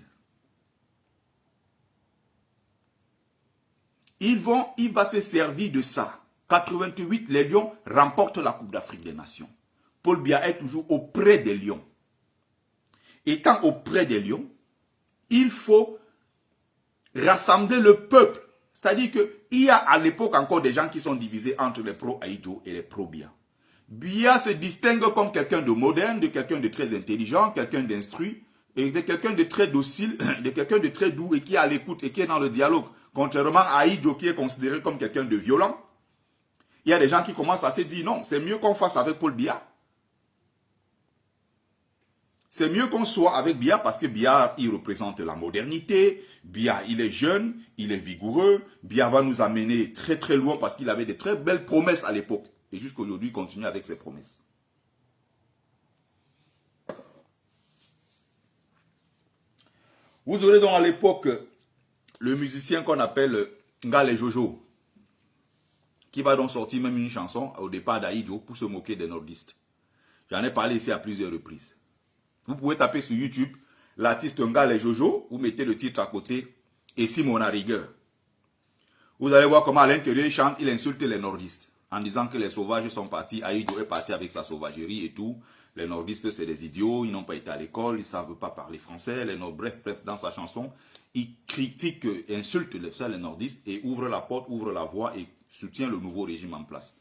il va se servir de ça. 88, les Lions remportent la Coupe d'Afrique des Nations. Paul Biya est toujours auprès des Lions. Étant auprès des Lions, il faut rassembler le peuple. C'est-à-dire qu'il y a à l'époque encore des gens qui sont divisés entre les pro-Ahidjo et les pro-Biya. Biya se distingue comme quelqu'un de moderne, de quelqu'un de très intelligent, quelqu'un d'instruit, et de quelqu'un de très docile, de quelqu'un de très doux et qui est à l'écoute et qui est dans le dialogue. Contrairement à Ahidjo qui est considéré comme quelqu'un de violent, il y a des gens qui commencent à se dire non, c'est mieux qu'on fasse avec Paul Biya. C'est mieux qu'on soit avec Biya parce que Biya, il représente la modernité. Biya, il est jeune, il est vigoureux. Biya va nous amener très très loin parce qu'il avait de très belles promesses à l'époque. Et jusqu'à aujourd'hui, il continue avec ses promesses. Vous aurez donc à l'époque le musicien qu'on appelle Ngale Jojo, qui va donc sortir même une chanson au départ d'Ahidjo pour se moquer des nordistes. J'en ai parlé ici à plusieurs reprises. Vous pouvez taper sur YouTube l'artiste Ngale Jojo, vous mettez le titre à côté, et Simon à rigueur. Vous allez voir comment à l'intérieur il chante, il insulte les nordistes, en disant que les sauvages sont partis, Ahidjo est parti avec sa sauvagerie et tout. Les nordistes c'est des idiots, ils n'ont pas été à l'école, ils ne savent pas parler français. Bref, dans sa chanson, il critique, insulte les nordistes et ouvre la porte, ouvre la voie et soutient le nouveau régime en place.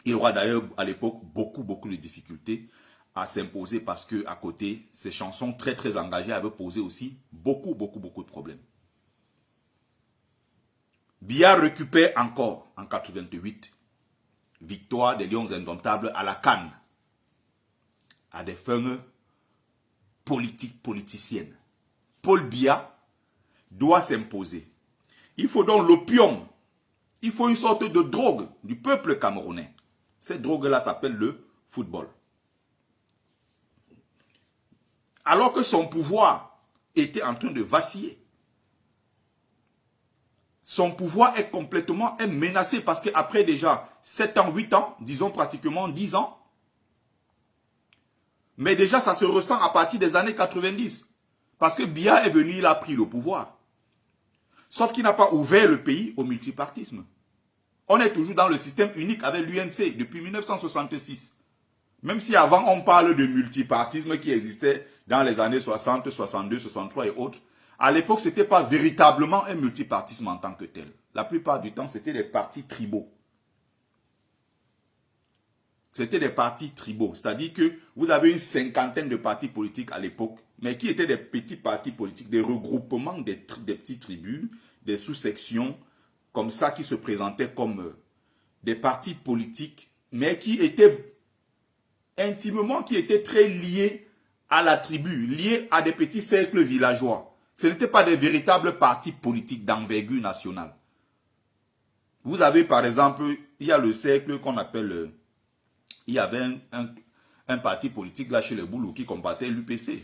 Il aura d'ailleurs à l'époque beaucoup de difficultés à s'imposer parce que à côté, ces chansons très très engagées avaient posé aussi beaucoup de problèmes. Biya récupère encore en 88 victoire des Lions indomptables à la CAN, à des fins politiciennes. Paul Biya doit s'imposer. Il faut donc l'opium. Il faut une sorte de drogue du peuple camerounais. Cette drogue-là s'appelle le football. Alors que son pouvoir était en train de vaciller. Son pouvoir est complètement menacé parce qu'après déjà 7 ans, 8 ans, disons pratiquement 10 ans, mais déjà ça se ressent à partir des années 90. Parce que Biya est venu, il a pris le pouvoir. Sauf qu'il n'a pas ouvert le pays au multipartisme. On est toujours dans le système unique avec l'UNC depuis 1966. Même si avant on parle de multipartisme qui existait dans les années 60, 62, 63 et autres, à l'époque ce n'était pas véritablement un multipartisme en tant que tel. La plupart du temps c'était des partis tribaux. C'était des partis tribaux, c'est-à-dire que vous avez une cinquantaine de partis politiques à l'époque, mais qui étaient des petits partis politiques, des regroupements des petites tribus, des sous-sections, comme ça, qui se présentaient comme des partis politiques, mais qui étaient intimement, qui étaient très liés à la tribu, liés à des petits cercles villageois. Ce n'étaient pas des véritables partis politiques d'envergure nationale. Vous avez par exemple, il y a le cercle qu'on appelle... Il y avait un parti politique là chez les Boulous qui combattait l'UPC,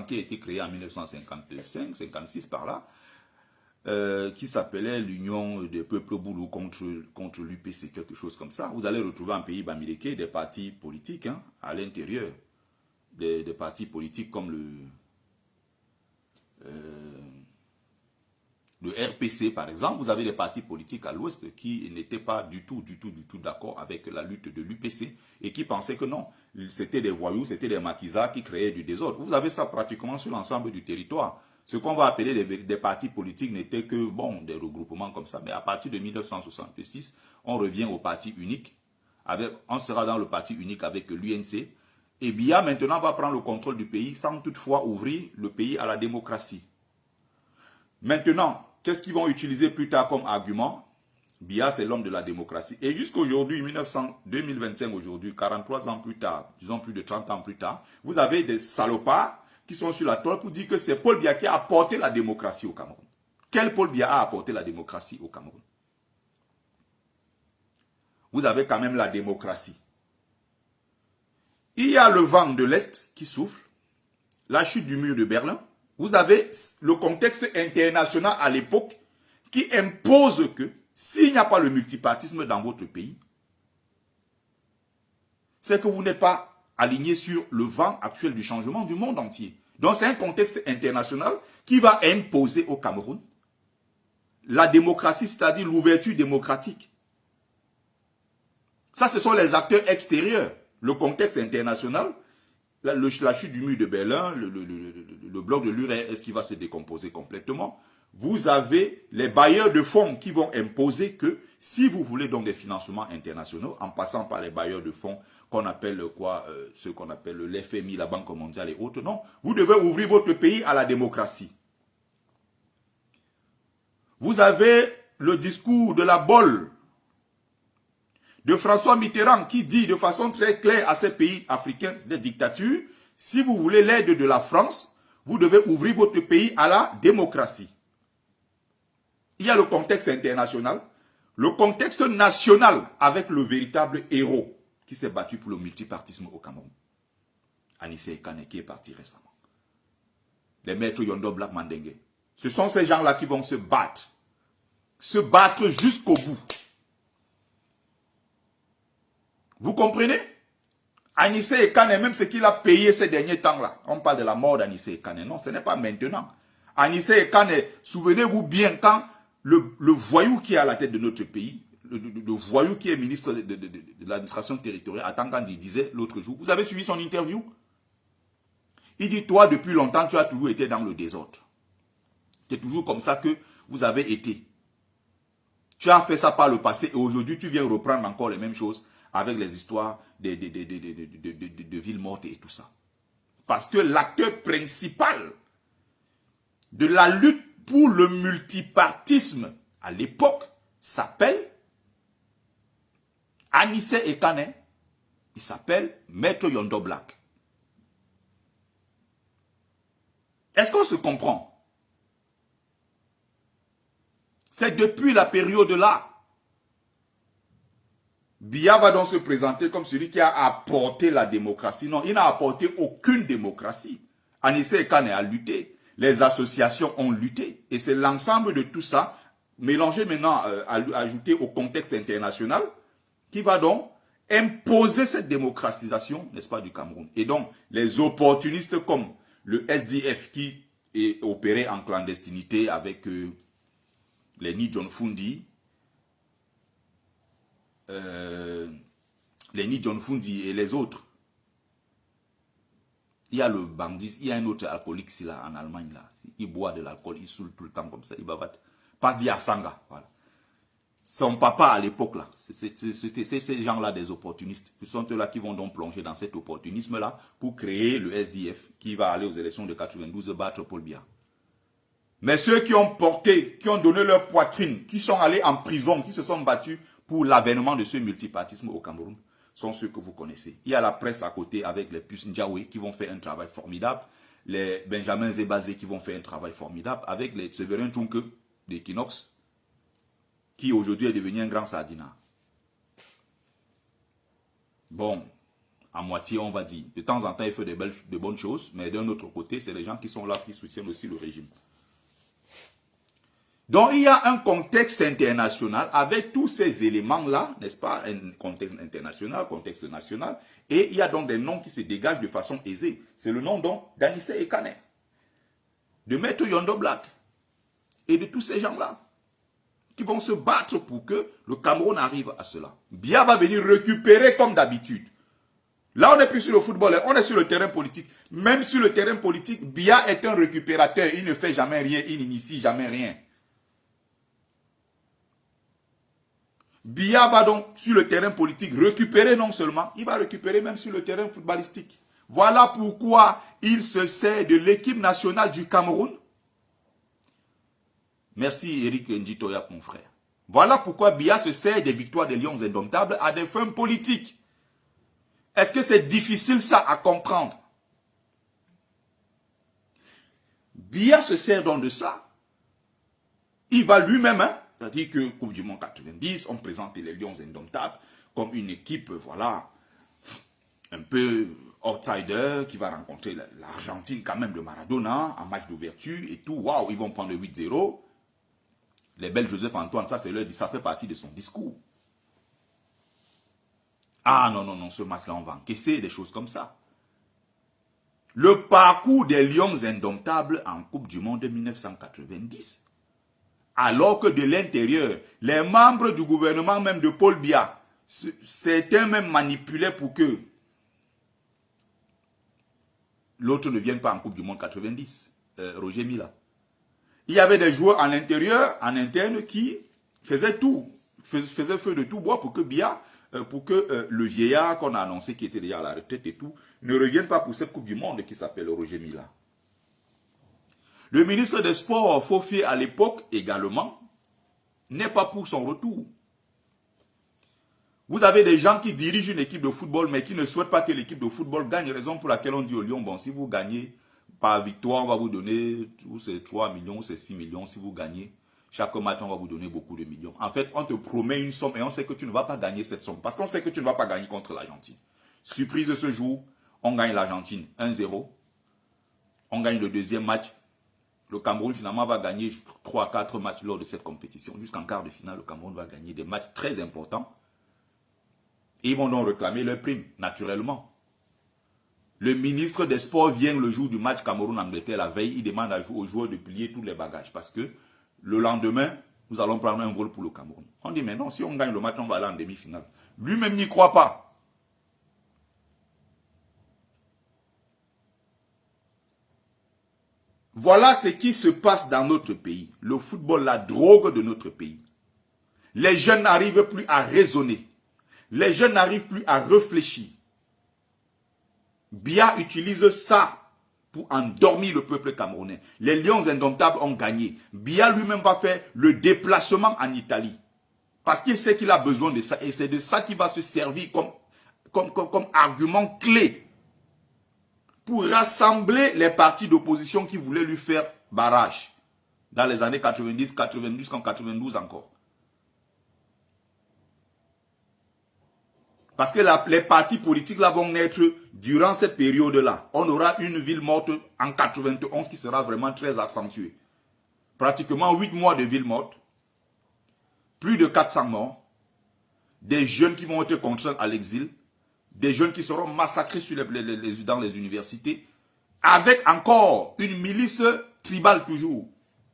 qui a été créé en 1955-56 par là, qui s'appelait l'Union des peuples Boulous contre l'UPC, quelque chose comme ça. Vous allez retrouver en pays bamileke des partis politiques à l'intérieur, des partis politiques comme le RPC par exemple. Vous avez des partis politiques à l'ouest qui n'étaient pas du tout d'accord avec la lutte de l'UPC et qui pensaient que non, c'était des voyous, c'était des maquisards qui créaient du désordre. Vous avez ça pratiquement sur l'ensemble du territoire. Ce qu'on va appeler des partis politiques n'étaient que, bon, des regroupements comme ça. Mais à partir de 1966, on revient au parti unique. On sera dans le parti unique avec l'UNC. Et Biya maintenant va prendre le contrôle du pays sans toutefois ouvrir le pays à la démocratie. Maintenant, qu'est-ce qu'ils vont utiliser plus tard comme argument? Biya, c'est l'homme de la démocratie. Et jusqu'aujourd'hui, 2025 aujourd'hui, 43 ans plus tard, disons plus de 30 ans plus tard, vous avez des salopards qui sont sur la toile pour dire que c'est Paul Biya qui a apporté la démocratie au Cameroun. Quel Paul Biya a apporté la démocratie au Cameroun? Vous avez quand même la démocratie. Il y a le vent de l'Est qui souffle, la chute du mur de Berlin. Vous avez le contexte international à l'époque qui impose que s'il n'y a pas le multipartisme dans votre pays, c'est que vous n'êtes pas aligné sur le vent actuel du changement du monde entier. Donc c'est un contexte international qui va imposer au Cameroun la démocratie, c'est-à-dire l'ouverture démocratique. Ça, ce sont les acteurs extérieurs. Le contexte international, la chute du mur de Berlin, le bloc de l'URSS qui va se décomposer complètement. Vous avez les bailleurs de fonds qui vont imposer que si vous voulez donc des financements internationaux, en passant par les bailleurs de fonds qu'on appelle quoi, ceux qu'on appelle l'FMI, la Banque mondiale et autres, non, vous devez ouvrir votre pays à la démocratie. Vous avez le discours de la bolle de François Mitterrand qui dit de façon très claire à ces pays africains des dictatures, si vous voulez l'aide de la France, vous devez ouvrir votre pays à la démocratie. Il y a le contexte international, le contexte national avec le véritable héros qui s'est battu pour le multipartisme au Cameroun. Anissé Ekane qui est parti récemment. Les maîtres Yondo Black Mandenge. Ce sont ces gens-là qui vont se battre jusqu'au bout. Vous comprenez? Anissé Ekane, même ce qu'il a payé ces derniers temps-là. On parle de la mort d'Anissé Ekane. Non, ce n'est pas maintenant. Anissé Ekane, souvenez-vous bien quand le voyou qui est à la tête de notre pays, le voyou qui est ministre de l'administration territoriale, Atangandi disait l'autre jour, vous avez suivi son interview? Il dit, toi, depuis longtemps, tu as toujours été dans le désordre. C'est toujours comme ça que vous avez été. Tu as fait ça par le passé et aujourd'hui, tu viens reprendre encore les mêmes choses avec les histoires de villes mortes et tout ça. Parce que l'acteur principal de la lutte pour le multipartisme à l'époque s'appelle Anissé Ekane. Il s'appelle Maître Yondo Black. Est-ce qu'on se comprend? C'est depuis la période-là. Biya va donc se présenter comme celui qui a apporté la démocratie. Non, il n'a apporté aucune démocratie. Anissé Ekane a lutté. Les associations ont lutté. Et c'est l'ensemble de tout ça, mélangé maintenant, ajouté au contexte international, qui va donc imposer cette démocratisation, n'est-ce pas, du Cameroun. Et donc, les opportunistes comme le SDF qui est opéré en clandestinité avec les Ni John Fundi, et les autres. Il y a le bandit, il y a un autre alcoolique ici là, en Allemagne là. Il boit de l'alcool, il saoule tout le temps comme ça, il bavate. Padi Asanga, voilà. Son papa à l'époque là, c'est ces gens-là des opportunistes. Ce sont eux-là qui vont donc plonger dans cet opportunisme-là pour créer le SDF qui va aller aux élections de 92 battre Paul Biya. Mais ceux qui ont porté, qui ont donné leur poitrine, qui sont allés en prison, qui se sont battus pour l'avènement de ce multipartisme au Cameroun, sont ceux que vous connaissez. Il y a la presse à côté avec les Puce Ndiawe qui vont faire un travail formidable, les Benjamin Zebazé qui vont faire un travail formidable, avec les Séverin Tchunke d'Equinox, qui aujourd'hui est devenu un grand sardinat. Bon, à moitié on va dire. De temps en temps il fait de bonnes choses, mais d'un autre côté, c'est les gens qui sont là qui soutiennent aussi le régime. Donc, il y a un contexte international avec tous ces éléments-là, n'est-ce pas? Un contexte international, contexte national. Et il y a donc des noms qui se dégagent de façon aisée. C'est le nom donc d'Anissé Ekane, de Maître Yondo Black et de tous ces gens-là qui vont se battre pour que le Cameroun arrive à cela. Biya va venir récupérer comme d'habitude Là, on n'est plus sur le football, on est sur le terrain politique. Même sur le terrain politique, Biya est un récupérateur. Il ne fait jamais rien, il n'initie jamais rien. Biya va donc sur le terrain politique récupérer non seulement, il va récupérer même sur le terrain footballistique. Voilà pourquoi il se sert de l'équipe nationale du Cameroun. Merci Eric Ndjitoya, mon frère. Voilà pourquoi Biya se sert des victoires des Lions indomptables à des fins politiques. Est-ce que c'est difficile ça à comprendre? Biya se sert donc de ça. Il va lui-même, c'est-à-dire que Coupe du Monde 90, on présente les Lions indomptables comme une équipe, voilà, un peu outsider qui va rencontrer l'Argentine quand même de Maradona en match d'ouverture et tout. Waouh, ils vont prendre le 8-0. Les belles Joseph Antoine, ça fait partie de son discours. Ah non, non, non, ce match-là, on va encaisser des choses comme ça. Le parcours des Lions indomptables en Coupe du Monde de 1990. Alors que de l'intérieur, les membres du gouvernement même de Paul Biya, certains même manipulaient pour que l'autre ne vienne pas en Coupe du Monde 90, Roger Mila. Il y avait des joueurs en intérieur, en interne, qui faisaient tout, faisaient feu de tout bois pour que Biya, le vieillard qu'on a annoncé qui était déjà à la retraite et tout, ne revienne pas pour cette Coupe du Monde qui s'appelle Roger Mila. Le ministre des Sports, Fofié, à l'époque également, n'est pas pour son retour. Vous avez des gens qui dirigent une équipe de football, mais qui ne souhaitent pas que l'équipe de football gagne. Raison pour laquelle on dit au Lyon, bon, si vous gagnez par victoire, on va vous donner ces 3 millions, ces 6 millions. Si vous gagnez, chaque match, on va vous donner beaucoup de millions. En fait, on te promet une somme et on sait que tu ne vas pas gagner cette somme. Parce qu'on sait que tu ne vas pas gagner contre l'Argentine. Surprise de ce jour, on gagne l'Argentine 1-0. On gagne le deuxième match. Le Cameroun, finalement, va gagner 3 à 4 matchs lors de cette compétition. Jusqu'en quart de finale, le Cameroun va gagner des matchs très importants. Et ils vont donc réclamer leur prime, naturellement. Le ministre des Sports vient le jour du match Cameroun-Angleterre, la veille, il demande aux joueurs de plier tous les bagages. Parce que le lendemain, nous allons prendre un vol pour le Cameroun. On dit, mais non, si on gagne le match, on va aller en demi-finale. Lui-même n'y croit pas. Voilà ce qui se passe dans notre pays. Le football, la drogue de notre pays. Les jeunes n'arrivent plus à raisonner. Les jeunes n'arrivent plus à réfléchir. Biya utilise ça pour endormir le peuple camerounais. Les Lions indomptables ont gagné. Biya lui-même va faire le déplacement en Italie. Parce qu'il sait qu'il a besoin de ça. Et c'est de ça qu'il va se servir comme argument clé pour rassembler les partis d'opposition qui voulaient lui faire barrage dans les années 90, 92, jusqu'en 92 encore. Parce que les partis politiques là vont naître durant cette période-là. On aura une ville morte en 91 qui sera vraiment très accentuée. Pratiquement 8 mois de ville morte, plus de 400 morts, des jeunes qui vont être contraints à l'exil, des jeunes qui seront massacrés dans les universités, avec encore une milice tribale toujours,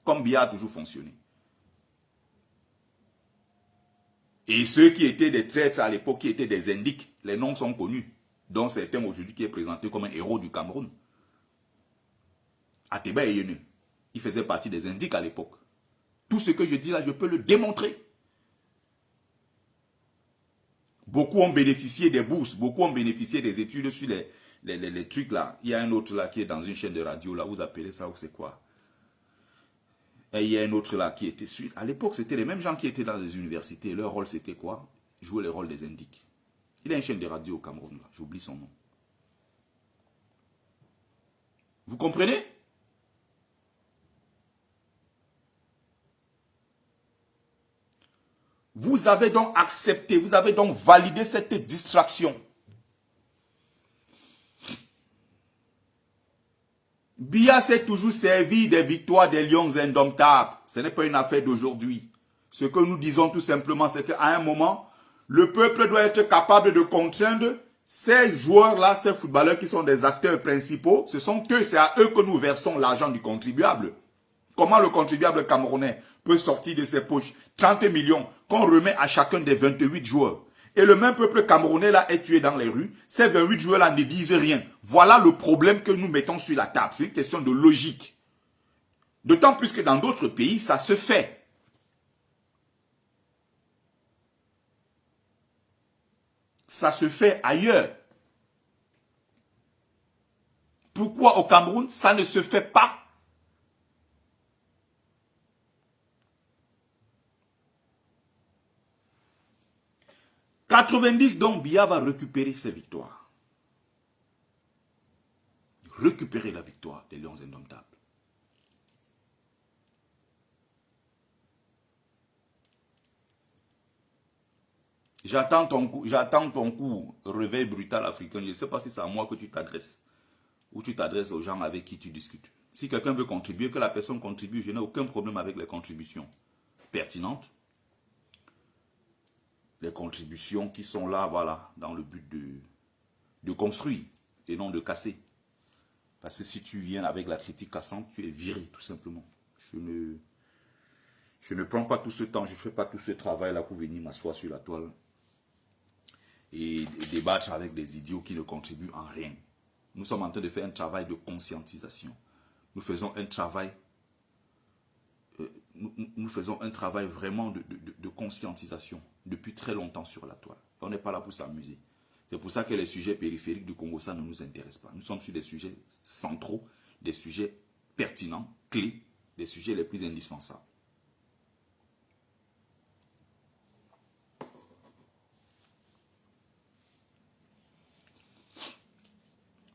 comme Biya a toujours fonctionné. Et ceux qui étaient des traîtres à l'époque, qui étaient des indiques, les noms sont connus, dont certains aujourd'hui qui est présenté comme un héros du Cameroun. Ateba Eyene, il faisait partie des indiques à l'époque. Tout ce que je dis là, je peux le démontrer. Beaucoup ont bénéficié des bourses, beaucoup ont bénéficié des études sur les trucs là. Il y a un autre là qui est dans une chaîne de radio là, vous appelez ça ou c'est quoi? Et il y a un autre là qui était sur... À l'époque, c'était les mêmes gens qui étaient dans les universités. Leur rôle, c'était quoi? Jouer le rôle des indiques. Il y a une chaîne de radio au Cameroun là, j'oublie son nom. Vous comprenez? Vous avez donc accepté, vous avez donc validé cette distraction. Biya s'est toujours servi des victoires des Lions indomptables. Ce n'est pas une affaire d'aujourd'hui. Ce que nous disons tout simplement, c'est qu'à un moment, le peuple doit être capable de contraindre ces joueurs-là, ces footballeurs qui sont des acteurs principaux. Ce sont eux, c'est à eux que nous versons l'argent du contribuable. Comment le contribuable camerounais peut sortir de ses poches 30 millions qu'on remet à chacun des 28 joueurs Et le même peuple camerounais là est tué dans les rues. Ces 28 joueurs là ne disent rien. Voilà le problème que nous mettons sur la table. C'est une question de logique. D'autant plus que dans d'autres pays, ça se fait. Ça se fait ailleurs. Pourquoi au Cameroun, ça ne se fait pas? En 90, donc, Biya va récupérer ses victoires. Récupérer la victoire des Lions Indomptables. J'attends ton coup, réveil brutal africain. Je ne sais pas si c'est à moi que tu t'adresses. Ou tu t'adresses aux gens avec qui tu discutes. Si quelqu'un veut contribuer, que la personne contribue, je n'ai aucun problème avec les contributions pertinentes. Les contributions qui sont là, voilà, dans le but de construire et non de casser. Parce que si tu viens avec la critique cassante, tu es viré, tout simplement. Je ne prends pas tout ce temps, je ne fais pas tout ce travail-là pour venir m'asseoir sur la toile et débattre avec des idiots qui ne contribuent en rien. Nous sommes en train de faire un travail de conscientisation. Nous faisons un travail, nous faisons un travail vraiment de conscientisation depuis très longtemps sur la toile. On n'est pas là pour s'amuser. C'est pour ça que les sujets périphériques du Congo, ça ne nous intéresse pas. Nous sommes sur des sujets centraux, des sujets pertinents, clés, des sujets les plus indispensables.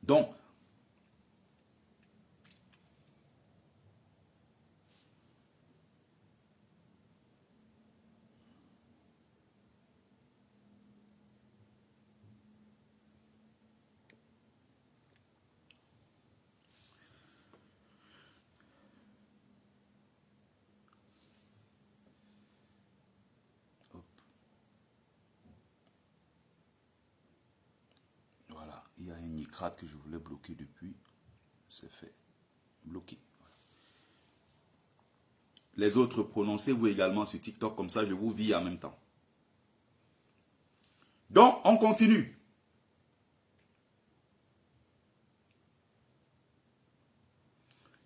Donc, voilà, il y a un micrate que je voulais bloquer depuis, c'est fait, bloqué. Les autres, prononcez-vous également sur TikTok, comme ça je vous vis en même temps. Donc, on continue.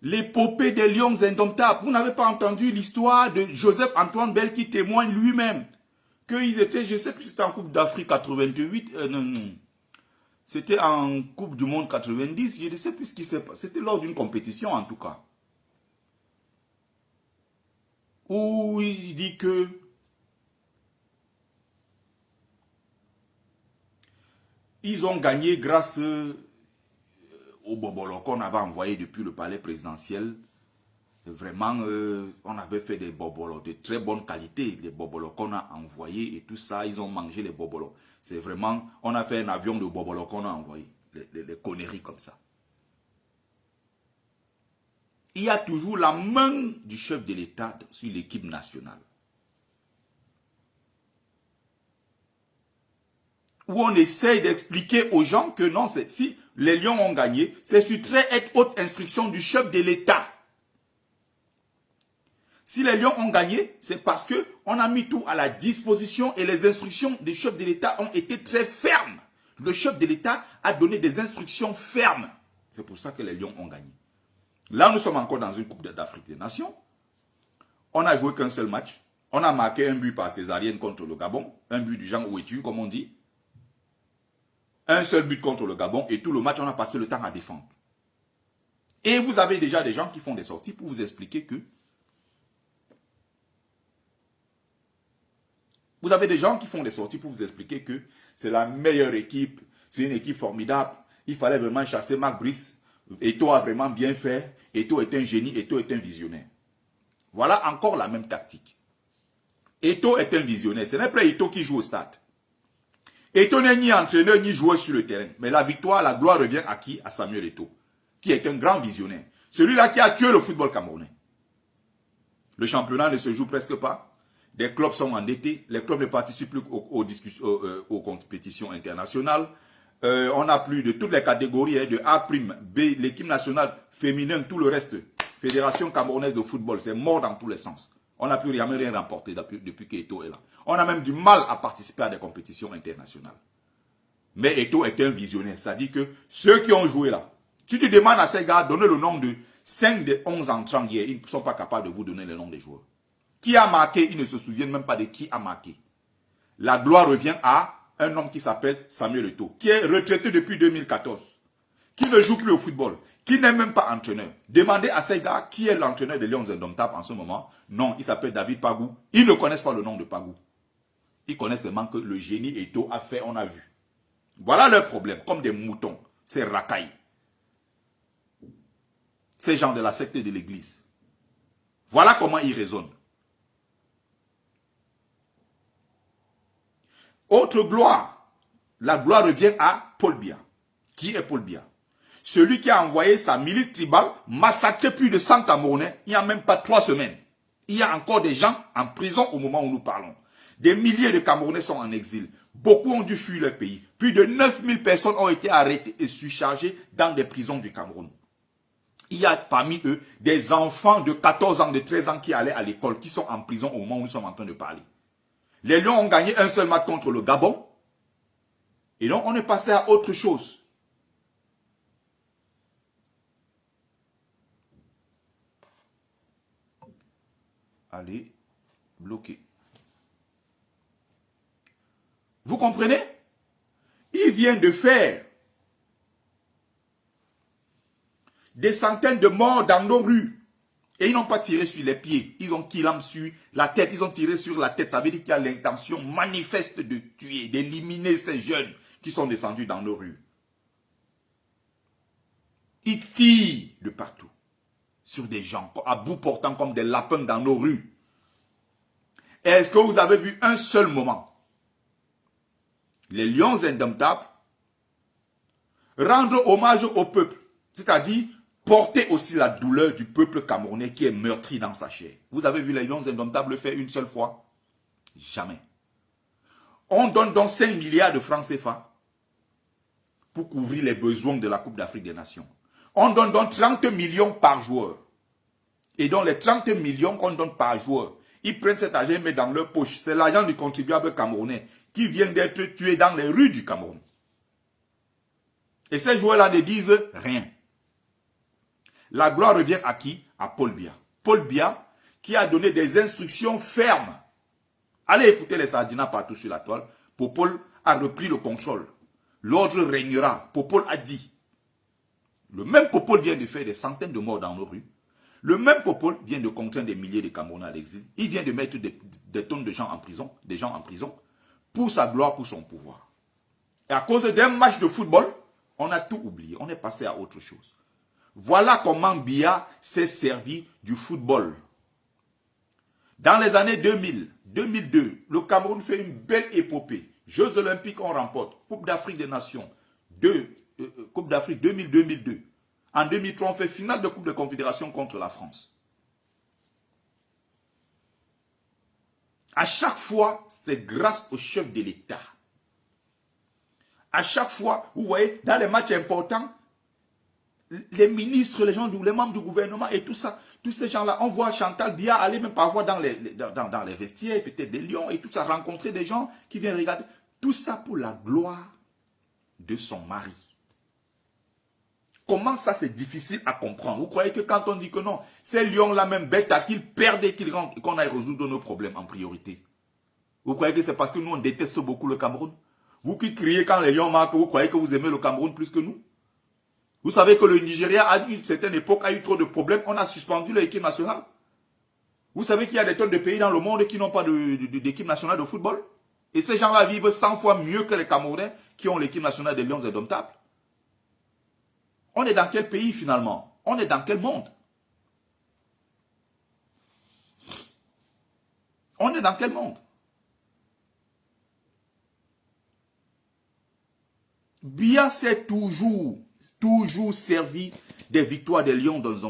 L'épopée des Lions Indomptables. Vous n'avez pas entendu l'histoire de Joseph-Antoine Bell qui témoigne lui-même qu'ils étaient, je ne sais plus si c'était en Coupe d'Afrique 88, non. C'était en Coupe du Monde 90, je ne sais plus ce qui s'est passé. C'était lors d'une compétition en tout cas. Où il dit que ils ont gagné grâce au bobolo qu'on avait envoyé depuis le palais présidentiel. Vraiment, on avait fait des bobolos de très bonne qualité, les bobolos qu'on a envoyés et tout ça, ils ont mangé les bobolos. C'est vraiment, on a fait un avion de bobolos qu'on a envoyé, les conneries comme ça. Il y a toujours la main du chef de l'État sur l'équipe nationale. Où on essaye d'expliquer aux gens que non, si les Lions ont gagné, c'est sur très haute instruction du chef de l'État. Si les Lions ont gagné, c'est parce qu'on a mis tout à la disposition et les instructions du chef de l'État ont été très fermes. Le chef de l'État a donné des instructions fermes. C'est pour ça que les Lions ont gagné. Là, nous sommes encore dans une Coupe d'Afrique des Nations. On n'a joué qu'un seul match. On a marqué un but par césarienne contre le Gabon. Un but du genre Ouétu, comme on dit. Un seul but contre le Gabon et tout le match, on a passé le temps à défendre. Et vous avez déjà des gens qui font des sorties pour vous expliquer que vous avez des gens qui font des sorties pour vous expliquer que c'est la meilleure équipe, c'est une équipe formidable. Il fallait vraiment chasser Marc Brice. Eto'o a vraiment bien fait. Eto'o est un génie, Eto'o est un visionnaire. Voilà encore la même tactique. Eto'o est un visionnaire. Ce n'est pas Eto'o qui joue au stade. Eto'o n'est ni entraîneur ni joueur sur le terrain. Mais la victoire, la gloire revient à qui? À Samuel Eto'o, qui est un grand visionnaire. Celui-là qui a tué le football camerounais. Le championnat ne se joue presque pas. Des clubs sont endettés. Les clubs ne participent plus aux compétitions internationales. On a plus de toutes les catégories, de A', B, l'équipe nationale féminine, tout le reste. Fédération camerounaise de football, c'est mort dans tous les sens. On n'a plus jamais rien remporté depuis qu'Eto est là. On a même du mal à participer à des compétitions internationales. Mais Eto est un visionnaire. C'est-à-dire que ceux qui ont joué là, si tu demandes à ces gars, donnez le nom de 5 des 11 entrants hier, ils ne sont pas capables de vous donner le nom des joueurs. Qui a marqué, ils ne se souviennent même pas de qui a marqué. La gloire revient à un homme qui s'appelle Samuel Eto'o, qui est retraité depuis 2014, qui ne joue plus au football, qui n'est même pas entraîneur. Demandez à ces gars qui est l'entraîneur des Lions Indomptables en ce moment. Non, il s'appelle David Pagou. Ils ne connaissent pas le nom de Pagou. Ils connaissent seulement que le génie Eto'o a fait, on a vu. Voilà leur problème, comme des moutons. C'est racailles. Ces gens de la secte de l'église. Voilà comment ils raisonnent. Autre gloire. La gloire revient à Paul Biya. Qui est Paul Biya? Celui qui a envoyé sa milice tribale massacrer plus de 100 Camerounais il n'y a même pas 3 semaines. Il y a encore des gens en prison au moment où nous parlons. Des milliers de Camerounais sont en exil. Beaucoup ont dû fuir leur pays. Plus de 9000 personnes ont été arrêtées et surchargées dans des prisons du Cameroun. Il y a parmi eux des enfants de 14 ans, de 13 ans qui allaient à l'école, qui sont en prison au moment où nous sommes en train de parler. Les Lions ont gagné un seul match contre le Gabon. Et donc, on est passé à autre chose. Allez, bloqué. Vous comprenez? Ils viennent de faire des centaines de morts dans nos rues. Et ils n'ont pas tiré sur les pieds. Ils ont tiré sur la tête. Ils ont tiré sur la tête. Ça veut dire qu'il y a l'intention manifeste de tuer, d'éliminer ces jeunes qui sont descendus dans nos rues. Ils tirent de partout sur des gens à bout portant comme des lapins dans nos rues. Est-ce que vous avez vu un seul moment les Lions Indomptables rendre hommage au peuple, c'est-à-dire porter aussi la douleur du peuple camerounais qui est meurtri dans sa chair? Vous avez vu les Lions Indomptables le faire une seule fois? Jamais. On donne donc 5 milliards de francs CFA pour couvrir les besoins de la Coupe d'Afrique des Nations. On donne donc 30 millions par joueur. Et donc les 30 millions qu'on donne par joueur, ils prennent cet argent et mettent dans leur poche. C'est l'argent du contribuable camerounais qui vient d'être tué dans les rues du Cameroun. Et ces joueurs-là ne disent rien. La gloire revient à qui? À Paul Biya. Paul Biya qui a donné des instructions fermes. Allez écouter les Sardinats partout sur la toile. Popol a repris le contrôle. L'ordre régnera. Popol a dit. Le même Popol vient de faire des centaines de morts dans nos rues. Le même Popol vient de contraindre des milliers de Camerounais à l'exil. Il vient de mettre des tonnes de gens en prison, pour sa gloire, pour son pouvoir. Et à cause d'un match de football, on a tout oublié. On est passé à autre chose. Voilà comment Biya s'est servi du football. Dans les années 2000, 2002, le Cameroun fait une belle épopée. Jeux olympiques, on remporte. Coupe d'Afrique des Nations. Coupe d'Afrique 2000-2002. En 2003, on fait finale de Coupe de Confédération contre la France. À chaque fois, c'est grâce au chef de l'État. À chaque fois, vous voyez, dans les matchs importants, les ministres, les membres du gouvernement et tout ça, tous ces gens-là, on voit Chantal Biya aller même parfois dans les vestiaires, peut-être des Lions et tout ça, rencontrer des gens qui viennent regarder. Tout ça pour la gloire de son mari. Comment ça, c'est difficile à comprendre? Vous croyez que quand on dit que non, ces lions-là, même bêtes à qu'ils perdent et qu'ils rentrent, et qu'on aille résoudre nos problèmes en priorité? Vous croyez que c'est parce que nous, on déteste beaucoup le Cameroun? Vous qui criez quand les lions marquent, vous croyez que vous aimez le Cameroun plus que nous? Vous savez que le Nigeria, à une certaine époque, a eu trop de problèmes. On a suspendu l'équipe nationale. Vous savez qu'il y a des tonnes de pays dans le monde qui n'ont pas d'équipe nationale de football? Et ces gens-là vivent 100 fois mieux que les Camerounais qui ont l'équipe nationale des Lions Indomptables. On est dans quel pays finalement? On est dans quel monde? On est dans quel monde? Biya s'est toujours servi des victoires des Lions des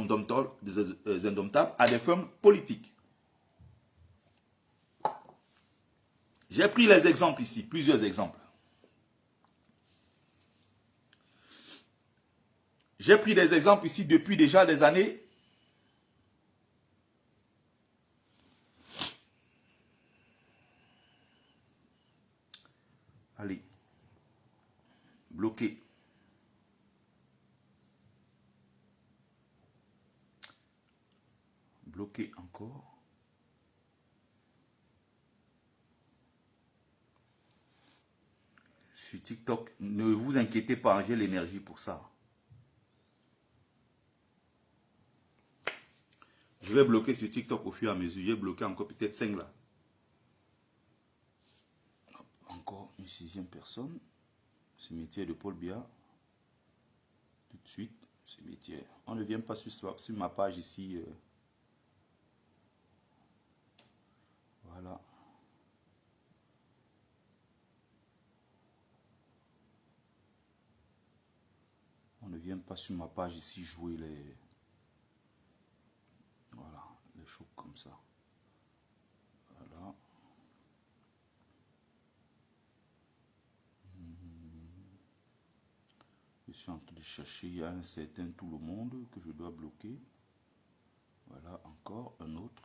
Indomptables à des fins politiques. J'ai pris les exemples ici, plusieurs exemples. J'ai pris des exemples ici depuis déjà des années Allez. Bloqué. Bloqué encore. Sur TikTok, ne vous inquiétez pas, j'ai l'énergie pour ça. Je vais bloquer sur TikTok au fur et à mesure. J'ai bloqué encore peut-être 5 là. Encore une 6e personne. Ce métier de Paul Biya. Tout de suite, ce métier. On ne vient pas sur ma page ici. Voilà. On ne vient pas sur ma page ici jouer les... Voilà, les choses comme ça. Voilà. Je suis en train de chercher, il y a un certain tout le monde que je dois bloquer. Voilà, encore un autre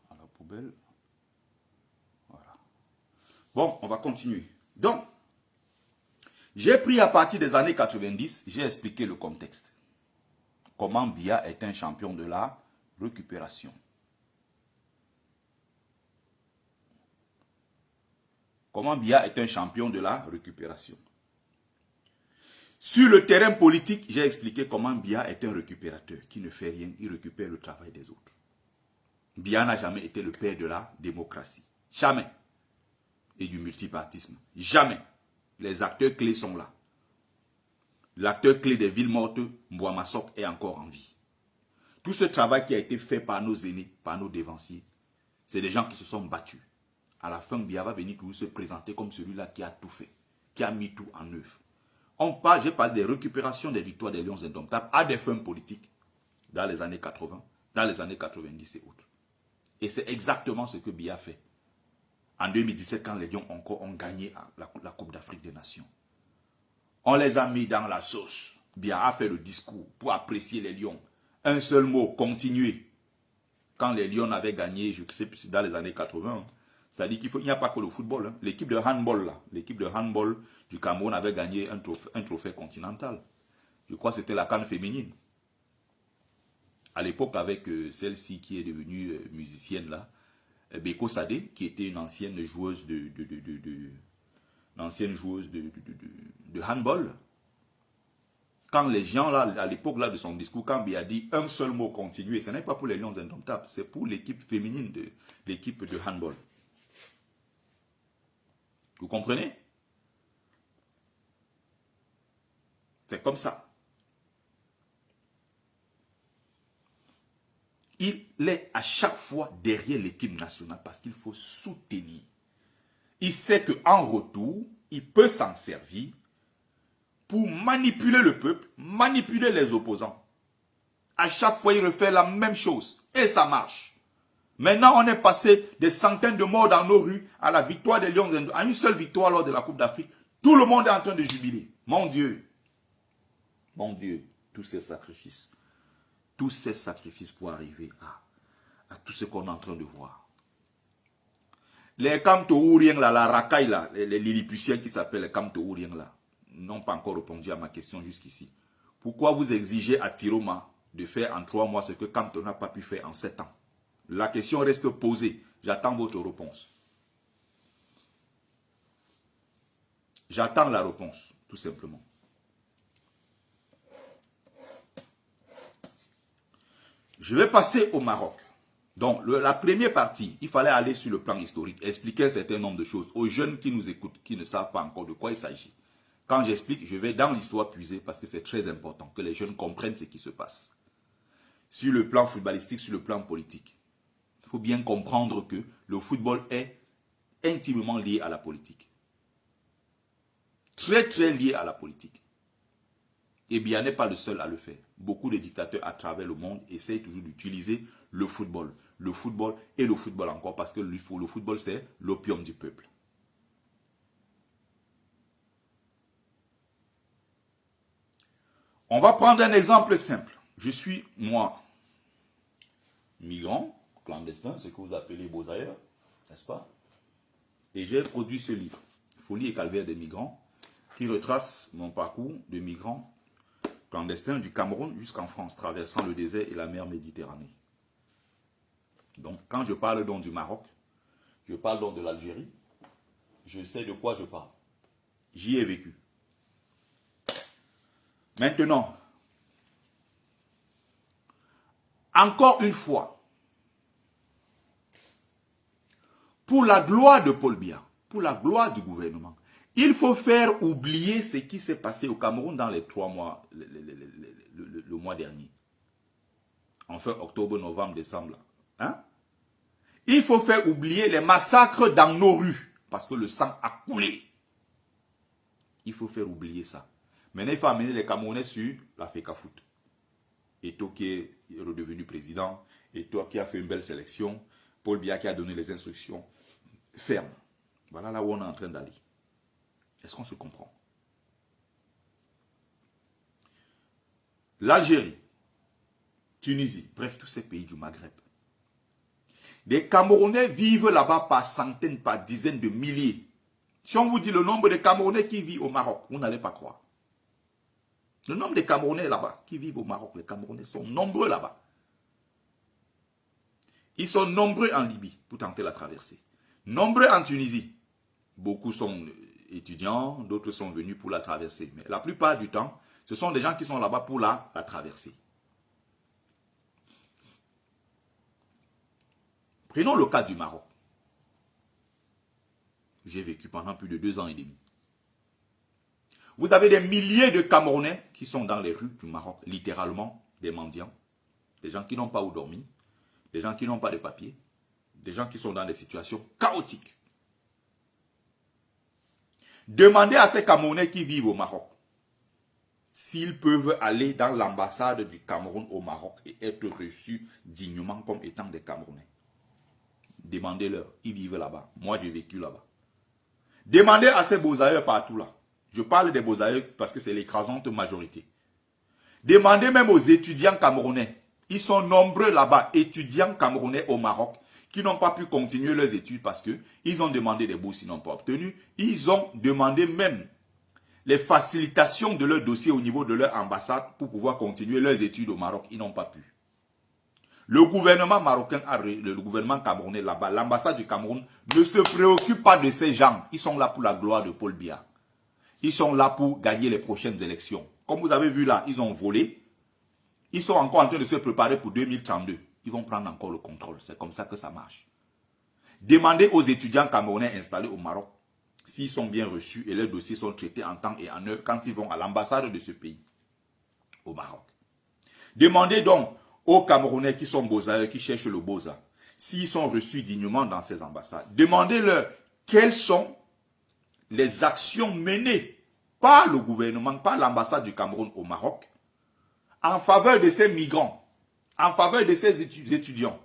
à la poubelle. Voilà. Bon, on va continuer. Donc, j'ai pris à partir des années 90, j'ai expliqué le contexte. Comment Biya est un champion de la récupération. Comment Biya est un champion de la récupération. Sur le terrain politique, j'ai expliqué comment Biya est un récupérateur qui ne fait rien, il récupère le travail des autres. Biya n'a jamais été le père de la démocratie. Jamais. Et du multipartisme. Jamais. Les acteurs clés sont là. L'acteur clé des villes mortes, Mbouama Sok, est encore en vie. Tout ce travail qui a été fait par nos aînés, par nos dévanciers, c'est des gens qui se sont battus. À la fin, Biya va venir toujours se présenter comme celui-là qui a tout fait, qui a mis tout en œuvre. Je parle des récupérations des victoires des Lions indomptables à des fins politiques dans les années 80, dans les années 90 et autres. Et c'est exactement ce que Biya fait. En 2017, quand les Lions ont gagné la Coupe d'Afrique des Nations. On les a mis dans la sauce. Biya a fait le discours pour apprécier les Lions. Un seul mot, continuer. Quand les Lions avaient gagné, je sais plus, dans les années 80, c'est-à-dire qu'il n'y a pas que le football. Hein. L'équipe de handball, là, l'équipe de handball du Cameroun avait gagné un trophée continental. Je crois que c'était la CAN féminine. À l'époque, avec celle-ci qui est devenue musicienne, là, Beko Sadé, qui était une ancienne joueuse de handball. Quand les gens, là, à l'époque là, de son discours, quand il a dit un seul mot, continuer, ce n'est pas pour les Lions indomptables, c'est pour l'équipe féminine de l'équipe de handball. Vous comprenez? C'est comme ça. Il est à chaque fois derrière l'équipe nationale parce qu'il faut soutenir. Il sait qu'en retour, il peut s'en servir pour manipuler le peuple, manipuler les opposants. À chaque fois, il refait la même chose et ça marche. Maintenant, on est passé des centaines de morts dans nos rues à la victoire des Lions, à une seule victoire lors de la Coupe d'Afrique. Tout le monde est en train de jubiler. Mon Dieu, tous ces sacrifices. Tous ces sacrifices pour arriver à tout ce qu'on est en train de voir. Les Kamtouriens, là, la racaille, là, les Lilliputiens qui s'appellent les Kamtouriens, là, n'ont pas encore répondu à ma question jusqu'ici. Pourquoi vous exigez à Tiroma de faire en 3 mois ce que Kamto n'a pas pu faire en 7 ans? La question reste posée. J'attends votre réponse. J'attends la réponse, tout simplement. Je vais passer au Maroc. Donc, la première partie, il fallait aller sur le plan historique, expliquer un certain nombre de choses aux jeunes qui nous écoutent, qui ne savent pas encore de quoi il s'agit. Quand j'explique, je vais dans l'histoire puiser parce que c'est très important que les jeunes comprennent ce qui se passe. Sur le plan footballistique, sur le plan politique. Il faut bien comprendre que le football est intimement lié à la politique. Très, très lié à la politique. Et Biya n'est pas le seul à le faire. Beaucoup de dictateurs à travers le monde essayent toujours d'utiliser le football. Le football et le football encore parce que le football c'est l'opium du peuple. On va prendre un exemple simple. Je suis, moi, migrant, clandestin, ce que vous appelez beaux ailleurs, n'est-ce pas? Et j'ai produit ce livre. Il Folie et calvaire des migrants, qui retrace mon parcours de migrant clandestin du Cameroun jusqu'en France, traversant le désert et la mer Méditerranée. Donc, quand je parle donc du Maroc, je parle donc de l'Algérie, je sais de quoi je parle. J'y ai vécu. Maintenant, encore une fois, pour la gloire de Paul Biya, pour la gloire du gouvernement, il faut faire oublier ce qui s'est passé au Cameroun dans les 3 mois, le mois dernier. Enfin, octobre, novembre, décembre. Hein? Il faut faire oublier les massacres dans nos rues, parce que le sang a coulé. Il faut faire oublier ça. Maintenant, il faut amener les Camerounais sur la FECAFOOT. Et toi qui es redevenu président, et toi qui as fait une belle sélection, Paul Biya qui a donné les instructions fermes. Voilà là où on est en train d'aller. Est-ce qu'on se comprend? L'Algérie, Tunisie, bref, tous ces pays du Maghreb. Des Camerounais vivent là-bas par centaines, par dizaines de milliers. Si on vous dit le nombre de Camerounais qui vivent au Maroc, vous n'allez pas croire. Le nombre de Camerounais là-bas qui vivent au Maroc, les Camerounais sont nombreux là-bas. Ils sont nombreux en Libye pour tenter la traversée. Nombreux en Tunisie. Beaucoup sont étudiants, d'autres sont venus pour la traversée. Mais la plupart du temps, ce sont des gens qui sont là-bas pour la traversée. Prenons le cas du Maroc. J'ai vécu pendant plus de 2 ans et demi. Vous avez des milliers de Camerounais qui sont dans les rues du Maroc, littéralement des mendiants, des gens qui n'ont pas où dormir, des gens qui n'ont pas de papiers, des gens qui sont dans des situations chaotiques. Demandez à ces Camerounais qui vivent au Maroc s'ils peuvent aller dans l'ambassade du Cameroun au Maroc et être reçus dignement comme étant des Camerounais. Demandez-leur, ils vivent là-bas. Moi, j'ai vécu là-bas. Demandez à ces beaux-ailleurs partout là. Je parle des beaux-ailleurs parce que c'est l'écrasante majorité. Demandez même aux étudiants camerounais. Ils sont nombreux là-bas, étudiants camerounais au Maroc, qui n'ont pas pu continuer leurs études parce qu'ils ont demandé des bourses, ils n'ont pas obtenu. Ils ont demandé même les facilitations de leur dossier au niveau de leur ambassade pour pouvoir continuer leurs études au Maroc. Ils n'ont pas pu. Le gouvernement marocain, le gouvernement camerounais là-bas, l'ambassade du Cameroun ne se préoccupe pas de ces gens. Ils sont là pour la gloire de Paul Biya. Ils sont là pour gagner les prochaines élections. Comme vous avez vu là, ils ont volé. Ils sont encore en train de se préparer pour 2032. Ils vont prendre encore le contrôle. C'est comme ça que ça marche. Demandez aux étudiants camerounais installés au Maroc s'ils sont bien reçus et leurs dossiers sont traités en temps et en heure quand ils vont à l'ambassade de ce pays, au Maroc. Demandez donc aux Camerounais qui sont beaux-arts, qui cherchent le beaux-arts, s'ils sont reçus dignement dans ces ambassades. Demandez-leur quelles sont les actions menées par le gouvernement, par l'ambassade du Cameroun au Maroc, en faveur de ces migrants, en faveur de ces étudiants.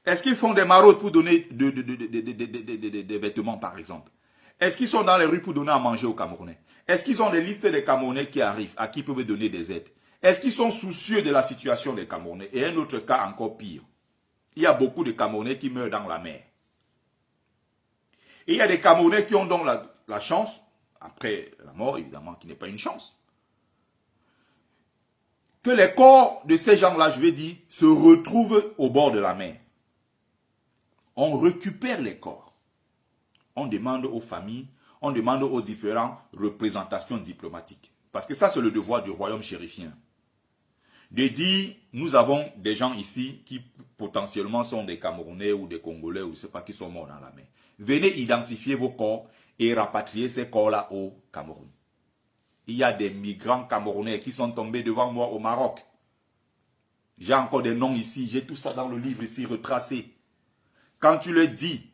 Est-ce qu'ils font des maraudes pour donner des vêtements, par exemple? Est-ce qu'ils sont dans les rues pour donner à manger aux Camerounais? Est-ce qu'ils ont des listes des Camerounais qui arrivent, à qui ils peuvent donner des aides? Est-ce qu'ils sont soucieux de la situation des Camerounais? Et un autre cas encore pire. Il y a beaucoup de Camerounais qui meurent dans la mer. Et il y a des Camerounais qui ont donc la chance, après la mort évidemment, qui n'est pas une chance, que les corps de ces gens-là, je vais dire, se retrouvent au bord de la mer. On récupère les corps. On demande aux familles, on demande aux différentes représentations diplomatiques. Parce que ça, c'est le devoir du royaume chérifien. De dire, nous avons des gens ici qui potentiellement sont des Camerounais ou des Congolais ou je ne sais pas qui sont morts dans la mer. Venez identifier vos corps et rapatrier ces corps-là au Cameroun. Il y a des migrants camerounais qui sont tombés devant moi au Maroc. J'ai encore des noms ici, j'ai tout ça dans le livre ici retracé. Quand tu le dis,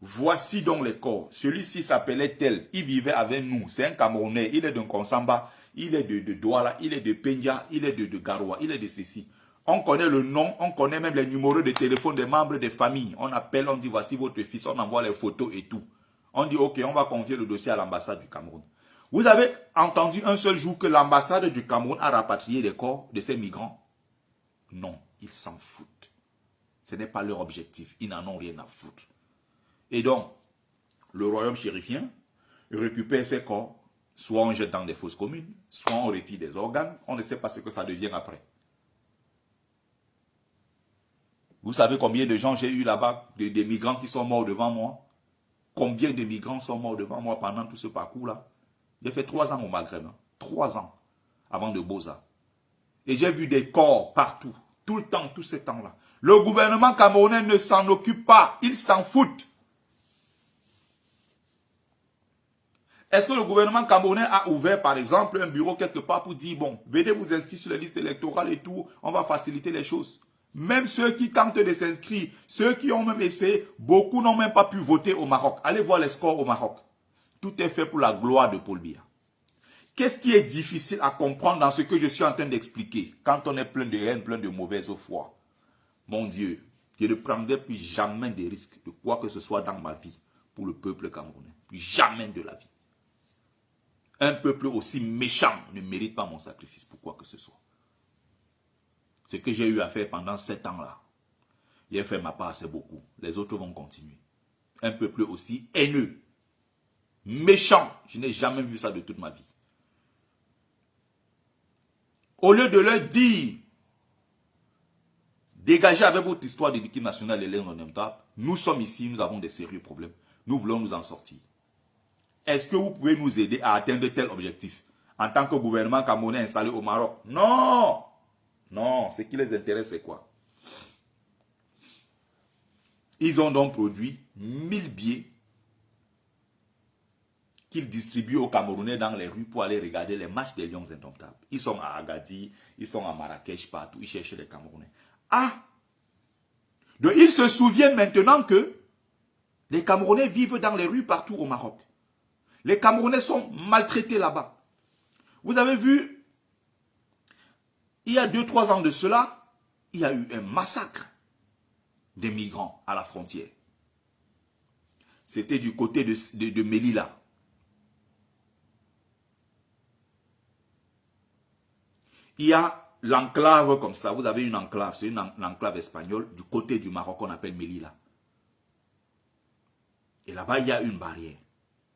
voici donc les corps. Celui-ci s'appelait tel, il vivait avec nous, c'est un Camerounais, il est de Konsamba, il est de Douala, il est de Peña, il est de Garoua, il est de ceci. On connaît le nom, on connaît même les numéros de téléphone des membres des familles. On appelle, on dit voici votre fils, on envoie les photos et tout. On dit ok, on va confier le dossier à l'ambassade du Cameroun. Vous avez entendu un seul jour que l'ambassade du Cameroun a rapatrié les corps de ces migrants? Non, ils s'en foutent. Ce n'est pas leur objectif, ils n'en ont rien à foutre. Et donc, le royaume chérifien récupère ses corps, soit on jette dans des fosses communes, soit on retire des organes, on ne sait pas ce que ça devient après. Vous savez combien de gens j'ai eu là-bas, des migrants qui sont morts devant moi? Combien de migrants sont morts devant moi pendant tout ce parcours-là? J'ai fait 3 ans au Maghreb, 3 ans avant de Boza. Et j'ai vu des corps partout, tout le temps, tout ce temps-là. Le gouvernement camerounais ne s'en occupe pas, ils s'en foutent. Est-ce que le gouvernement camerounais a ouvert, par exemple, un bureau quelque part pour dire, bon, venez vous inscrire sur les listes électorales et tout, on va faciliter les choses? Même ceux qui tentent de s'inscrire, ceux qui ont même essayé, beaucoup n'ont même pas pu voter au Maroc. Allez voir les scores au Maroc. Tout est fait pour la gloire de Paul Biya. Qu'est-ce qui est difficile à comprendre dans ce que je suis en train d'expliquer quand on est plein de haine, plein de mauvaise foi? Mon Dieu, je ne prendrai plus jamais de risques de quoi que ce soit dans ma vie pour le peuple camerounais. Plus jamais de la vie. Un peuple aussi méchant ne mérite pas mon sacrifice pour quoi que ce soit. Ce que j'ai eu à faire pendant 7 ans-là, j'ai fait ma part, c'est beaucoup. Les autres vont continuer. Un peuple aussi haineux, méchant, je n'ai jamais vu ça de toute ma vie. Au lieu de leur dire, dégagez avec votre histoire de l'équipe nationale et l'indemnitable, nous sommes ici, nous avons des sérieux problèmes. Nous voulons nous en sortir. Est-ce que vous pouvez nous aider à atteindre tel objectif en tant que gouvernement camerounais installé au Maroc? Non! Non, ce qui les intéresse, c'est quoi? Ils ont donc produit 1000 billets qu'ils distribuent aux Camerounais dans les rues pour aller regarder les matchs des Lions indomptables. Ils sont à Agadir, ils sont à Marrakech, partout, ils cherchent les Camerounais. Ah! Donc ils se souviennent maintenant que les Camerounais vivent dans les rues partout au Maroc. Les Camerounais sont maltraités là-bas. Vous avez vu, il y a 2-3 ans de cela, il y a eu un massacre des migrants à la frontière. C'était du côté de Melilla. Il y a l'enclave comme ça. Vous avez une enclave, c'est une enclave espagnole du côté du Maroc qu'on appelle Melilla. Et là-bas, il y a une barrière.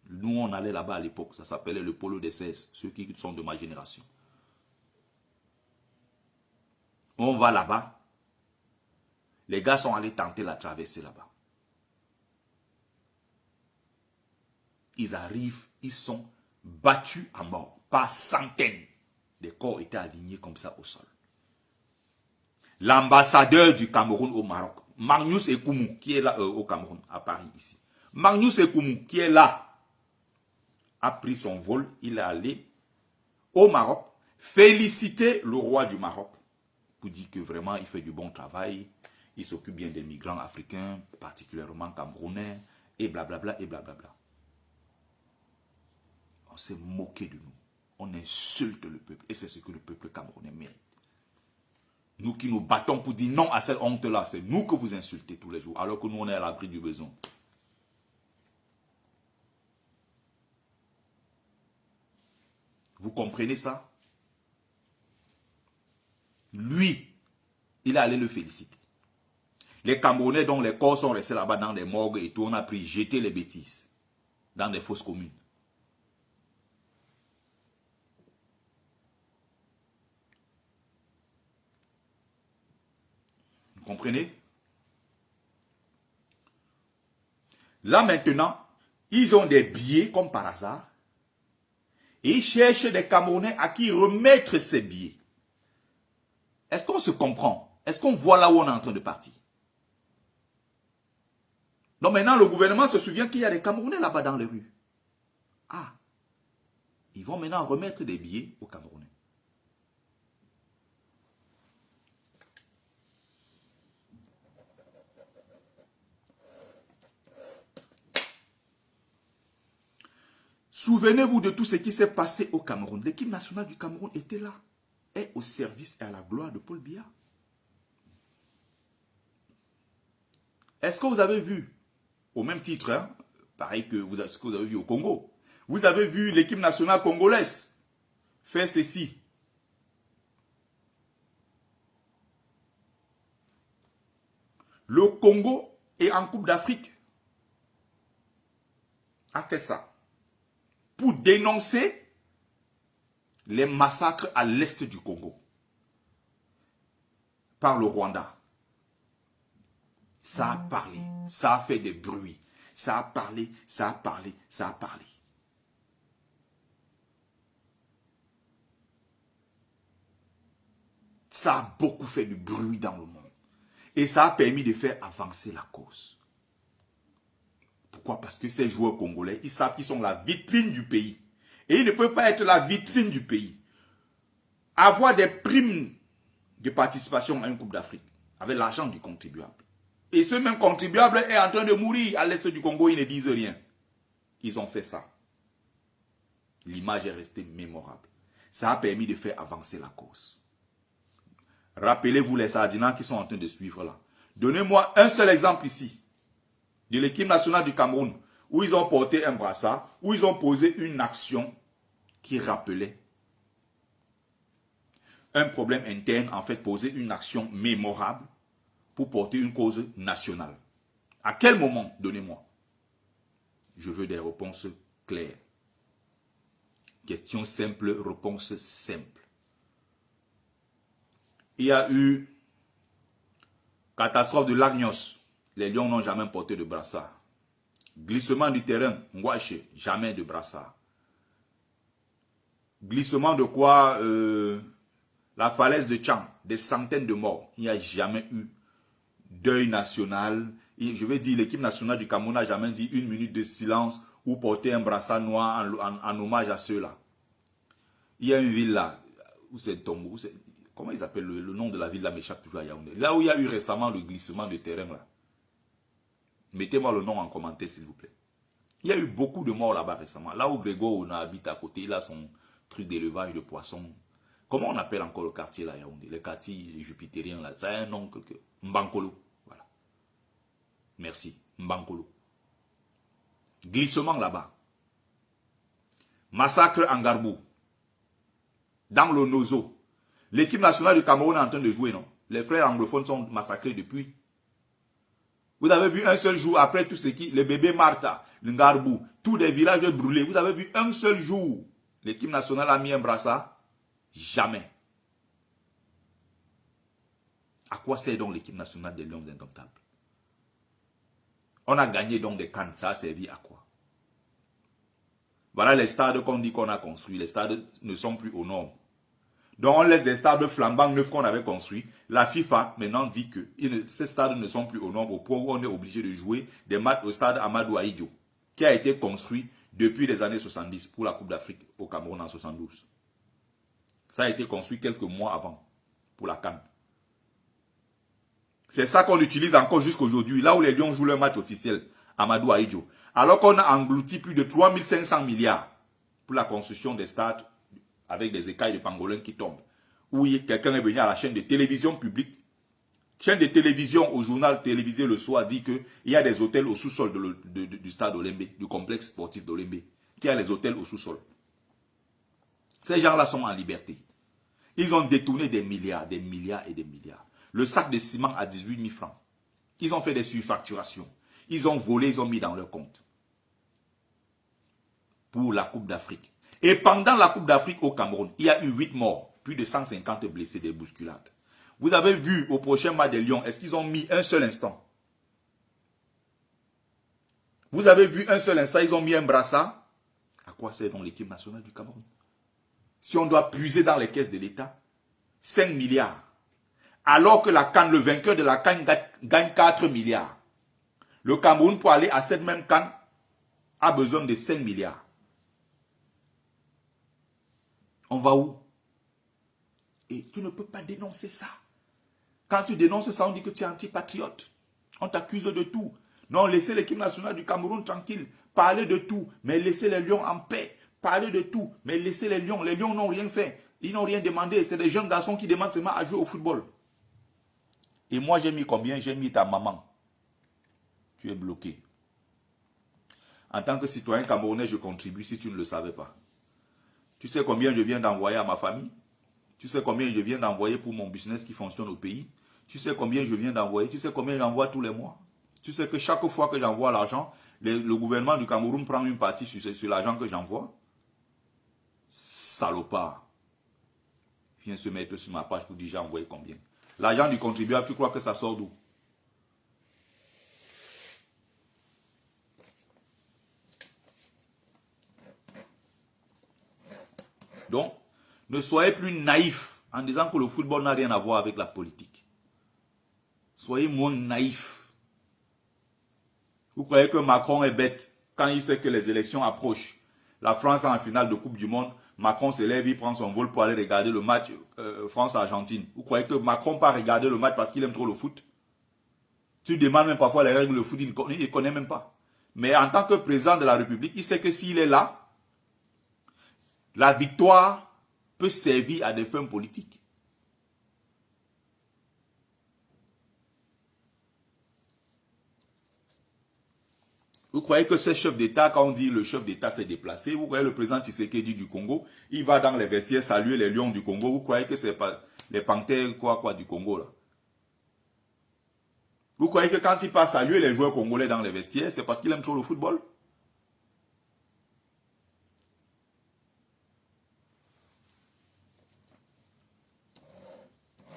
Nous, on allait là-bas à l'époque. Ça s'appelait le Polo des 16, ceux qui sont de ma génération. On va là-bas. Les gars sont allés tenter la traversée là-bas. Ils arrivent, ils sont battus à mort par centaines. Des corps étaient alignés comme ça au sol. L'ambassadeur du Cameroun au Maroc, Magnus Ekoumou, qui est là au Cameroun, à Paris ici. Magnus Ekoumou, qui est là, a pris son vol, il est allé au Maroc, féliciter le roi du Maroc, pour dire que vraiment il fait du bon travail, il s'occupe bien des migrants africains, particulièrement camerounais, et blablabla, et blablabla. On s'est moqué de nous. On insulte le peuple. Et c'est ce que le peuple camerounais mérite. Nous qui nous battons pour dire non à cette honte-là, c'est nous que vous insultez tous les jours, alors que nous, on est à l'abri du besoin. Vous comprenez ça? Lui, il est allé le féliciter. Les Camerounais dont les corps sont restés là-bas dans des morgues et tout, on a pris jeter les bêtises dans des fosses communes. Vous comprenez? Là maintenant, ils ont des billets comme par hasard. Et ils cherchent des Camerounais à qui remettre ces billets. Est-ce qu'on se comprend? Est-ce qu'on voit là où on est en train de partir? Donc maintenant, le gouvernement se souvient qu'il y a des Camerounais là-bas dans les rues. Ah, ils vont maintenant remettre des billets aux Camerounais. Souvenez-vous de tout ce qui s'est passé au Cameroun. L'équipe nationale du Cameroun était là, est au service et à la gloire de Paul Biya. Est-ce que vous avez vu, au même titre, hein, pareil que ce que vous avez vu au Congo, vous avez vu l'équipe nationale congolaise faire ceci? Le Congo est en Coupe d'Afrique. a fait ça pour dénoncer les massacres à l'est du Congo par le Rwanda. Ça a parlé, ça a fait des bruits, ça a parlé, ça a parlé, ça a parlé. Ça a beaucoup fait du bruit dans le monde. Et ça a permis de faire avancer la cause. Pourquoi? Parce que ces joueurs congolais, ils savent qu'ils sont la vitrine du pays. Et ils ne peuvent pas être la vitrine du pays. Avoir des primes de participation à une Coupe d'Afrique avec l'argent du contribuable. Et ce même contribuable est en train de mourir à l'est du Congo, ils ne disent rien. Ils ont fait ça. L'image est restée mémorable. Ça a permis de faire avancer la cause. Rappelez-vous les Sardinans qui sont en train de suivre là. Donnez-moi un seul exemple ici de l'équipe nationale du Cameroun où ils ont porté un brassard, où ils ont posé une action qui rappelait un problème interne, en fait, poser une action mémorable pour porter une cause nationale. À quel moment? Donnez-moi. Je veux des réponses claires. Question simple, réponse simple. Il y a eu catastrophe de l'Agnos. Les Lions n'ont jamais porté de brassard. Glissement du terrain, Ngwache, jamais de brassard. Glissement de quoi? La falaise de Tchang, des centaines de morts. Il n'y a jamais eu deuil national. Et je vais dire, l'équipe nationale du Cameroun n'a jamais dit une minute de silence ou porter un brassard noir en hommage à ceux-là. Il y a une ville là, où c'est Tombo, comment ils appellent le nom de la ville là m'échappe toujours à Yaoundé. Là où il y a eu récemment le glissement de terrain là. Mettez-moi le nom en commentaire s'il vous plaît. Il y a eu beaucoup de morts là-bas récemment. Là où Grégoire habite à côté, il a son truc d'élevage de poissons. Comment on appelle encore le quartier là, Yaoundé? Le quartier jupitérien là, ça a un nom quelque... Mbankolo. Voilà. Merci. Mbankolo. Glissement là-bas. Massacre en Garbou. Dans le Nozo. L'équipe nationale du Cameroun est en train de jouer, non? Les frères anglophones sont massacrés depuis. Vous avez vu un seul jour, après tout ce qui... Les bébés Martha, le Ngarbou, tous les villages brûlés. Vous avez vu un seul jour, l'équipe nationale a mis un brassard? Jamais. À quoi sert donc l'équipe nationale des Lions indomptables? On a gagné donc des cannes, ça a servi à quoi? Voilà les stades qu'on dit qu'on a construits. Les stades ne sont plus aux normes. Donc on laisse des stades flambants neufs qu'on avait construits. La FIFA maintenant dit que ces stades ne sont plus aux normes au point où on est obligé de jouer des matchs au stade Amadou Ahidjo, qui a été construit depuis les années 70 pour la Coupe d'Afrique au Cameroun en 72. Ça a été construit quelques mois avant pour la CAN. C'est ça qu'on utilise encore jusqu'à aujourd'hui, là où les Lions jouent leur match officiel, Amadou Ahidjo. Alors qu'on a englouti plus de 3500 milliards pour la construction des stades avec des écailles de pangolin qui tombent. Où quelqu'un est venu à la chaîne de télévision publique, chaîne de télévision au journal télévisé le soir, dit qu'il y a des hôtels au sous-sol du stade Olembe, du complexe sportif d'Olembe, qui a les hôtels au sous-sol. Ces gens-là sont en liberté. Ils ont détourné des milliards et des milliards. Le sac de ciment à 18 000 francs. Ils ont fait des surfacturations. Ils ont volé, ils ont mis dans leur compte. Pour la Coupe d'Afrique. Et pendant la Coupe d'Afrique au Cameroun, il y a eu 8 morts, plus de 150 blessés, des bousculades. Vous avez vu au prochain match des Lions, est-ce qu'ils ont mis un seul instant? Vous avez vu un seul instant, ils ont mis un brassard? À quoi sert donc l'équipe nationale du Cameroun? Si on doit puiser dans les caisses de l'État, 5 milliards. Alors que la CAN, le vainqueur de la CAN gagne 4 milliards. Le Cameroun, pour aller à cette même CAN, a besoin de 5 milliards. On va où? Et tu ne peux pas dénoncer ça. Quand tu dénonces ça, on dit que tu es antipatriote. On t'accuse de tout. Non, laissez l'équipe nationale du Cameroun tranquille. Parlez de tout, mais laissez les Lions en paix. Parlez de tout, mais laissez les Lions. Les Lions n'ont rien fait. Ils n'ont rien demandé. C'est des jeunes garçons qui demandent seulement à jouer au football. Et moi, j'ai mis combien? J'ai mis ta maman. Tu es bloqué. En tant que citoyen camerounais, je contribue si tu ne le savais pas. Tu sais combien je viens d'envoyer à ma famille? Tu sais combien je viens d'envoyer pour mon business qui fonctionne au pays? Tu sais combien je viens d'envoyer? Tu sais combien j'envoie tous les mois? Tu sais que chaque fois que j'envoie l'argent, le gouvernement du Cameroun prend une partie sur l'argent que j'envoie. Salopard. Viens se mettre sur ma page pour dire j'ai envoyé combien. L'argent du contribuable, tu crois que ça sort d'où? Donc, ne soyez plus naïfs en disant que le football n'a rien à voir avec la politique. Soyez moins naïfs. Vous croyez que Macron est bête quand il sait que les élections approchent. La France est en finale de Coupe du Monde. Macron se lève, il prend son vol pour aller regarder le match France-Argentine. Vous croyez que Macron pas regarder le match parce qu'il aime trop le foot? Tu demandes même parfois les règles du foot, il ne connaît même pas. Mais en tant que président de la République, il sait que s'il est là, la victoire peut servir à des fins politiques. Vous croyez que ce chef d'État, quand on dit le chef d'État s'est déplacé, vous croyez le président Tshisekedi du Congo, il va dans les vestiaires saluer les lions du Congo, vous croyez que c'est pas les panthères quoi du Congo là? Vous croyez que quand il passe saluer les joueurs congolais dans les vestiaires, c'est parce qu'il aime trop le football?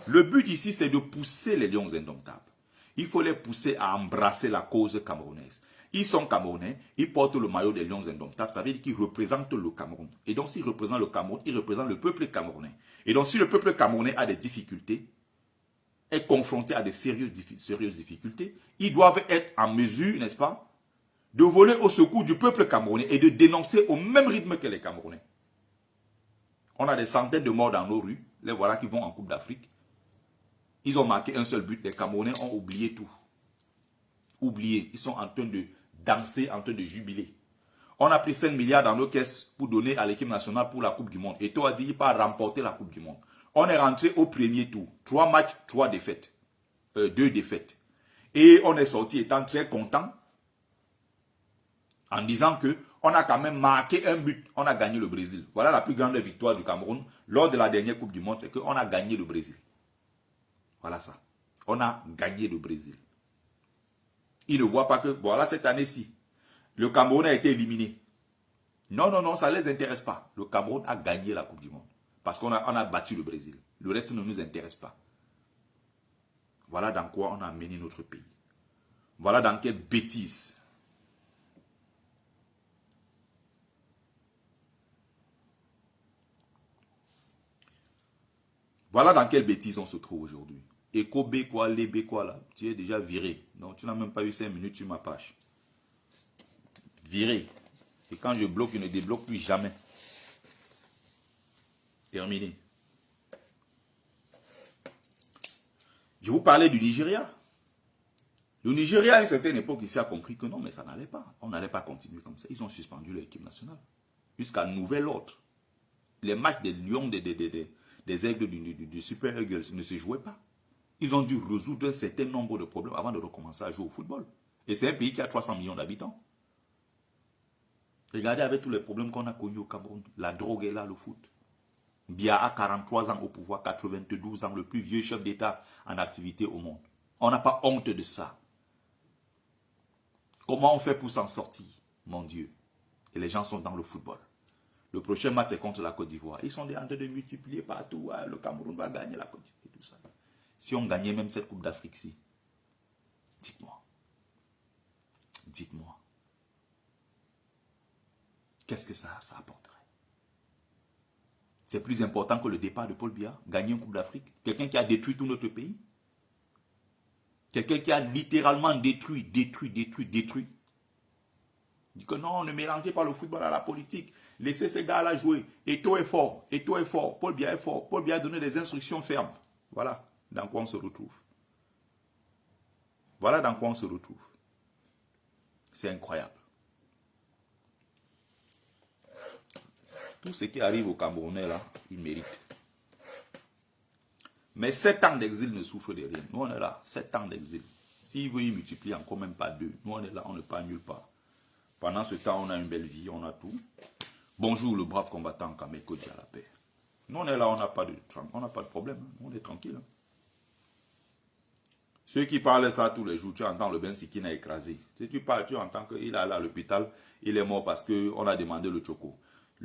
Le but ici, c'est de pousser les lions indomptables. Il faut les pousser à embrasser la cause camerounaise. Ils sont Camerounais, ils portent le maillot des lions indomptables, ça veut dire qu'ils représentent le Cameroun. Et donc, s'ils représentent le Cameroun, ils représentent le peuple camerounais. Et donc, si le peuple camerounais a des difficultés, est confronté à de sérieuses difficultés, ils doivent être en mesure, n'est-ce pas, de voler au secours du peuple camerounais et de dénoncer au même rythme que les Camerounais. On a des centaines de morts dans nos rues, les voilà qui vont en Coupe d'Afrique. Ils ont marqué un seul but, les Camerounais ont oublié tout. Oublié, ils sont en train de danser, en train de jubiler. On a pris 5 milliards dans nos caisses pour donner à l'équipe nationale pour la Coupe du Monde. Et toi, a dit, il va remporter la Coupe du Monde. On est rentré au premier tour. 3 matchs, 3 défaites. 2 défaites. Et on est sorti étant très content en disant que on a quand même marqué un but. On a gagné le Brésil. Voilà la plus grande victoire du Cameroun lors de la dernière Coupe du Monde, c'est qu'on a gagné le Brésil. Voilà ça. On a gagné le Brésil. Ils ne voient pas que, voilà, cette année-ci, le Cameroun a été éliminé. Non, non, non, ça ne les intéresse pas. Le Cameroun a gagné la Coupe du Monde. Parce qu'on a battu le Brésil. Le reste ne nous intéresse pas. Voilà dans quoi on a mené notre pays. Voilà dans quelle bêtise. Voilà dans quelle bêtise on se trouve aujourd'hui. Éco B quoi, les B quoi là, tu es déjà viré. Donc tu n'as même pas eu 5 minutes sur ma page. Viré. Et quand je bloque, je ne débloque plus jamais. Terminé. Je vous parlais du Nigeria. Le Nigeria, à une certaine époque, ici a compris que non, mais ça n'allait pas. On n'allait pas continuer comme ça. Ils ont suspendu l'équipe nationale. Jusqu'à nouvel ordre. Les matchs des Lions, des Aigles du Super Eagles ne se jouaient pas. Ils ont dû résoudre un certain nombre de problèmes avant de recommencer à jouer au football. Et c'est un pays qui a 300 millions d'habitants. Regardez avec tous les problèmes qu'on a connus au Cameroun. La drogue est là, le foot. Biya a 43 ans au pouvoir, 92 ans, le plus vieux chef d'État en activité au monde. On n'a pas honte de ça. Comment on fait pour s'en sortir, mon Dieu? Et les gens sont dans le football. Le prochain match est contre la Côte d'Ivoire. Ils sont en train de multiplier partout. Ah, le Cameroun va gagner la Côte d'Ivoire et tout ça. Si on gagnait même cette Coupe d'Afrique-ci, dites-moi. Dites-moi. Qu'est-ce que ça apporterait? C'est plus important que le départ de Paul Biya, gagner une Coupe d'Afrique. Quelqu'un qui a détruit tout notre pays. Quelqu'un qui a littéralement détruit. Il dit que non, ne mélangez pas le football à la politique. Laissez ces gars-là jouer. Eto'o est fort. Paul Biya est fort. Paul Biya a donné des instructions fermes. Voilà dans quoi on se retrouve. Voilà dans quoi on se retrouve. C'est incroyable. Tout ce qui arrive aux Camerounais là, ils méritent. Mais 7 ans d'exil ne souffrent de rien. Nous on est là, 7 ans d'exil. S'il veut, il multiplie encore même pas 2. Nous on est là, on ne part nulle part. Pendant ce temps, on a une belle vie, on a tout. Bonjour le brave combattant Kameko dit à la paix. Nous on est là, on n'a pas de problème. On est tranquille. Ceux qui parlent ça tous les jours, tu entends le Ben Sikine a écrasé. Si tu parles, tu entends qu'il est allé à l'hôpital, il est mort parce qu'on a demandé le choco.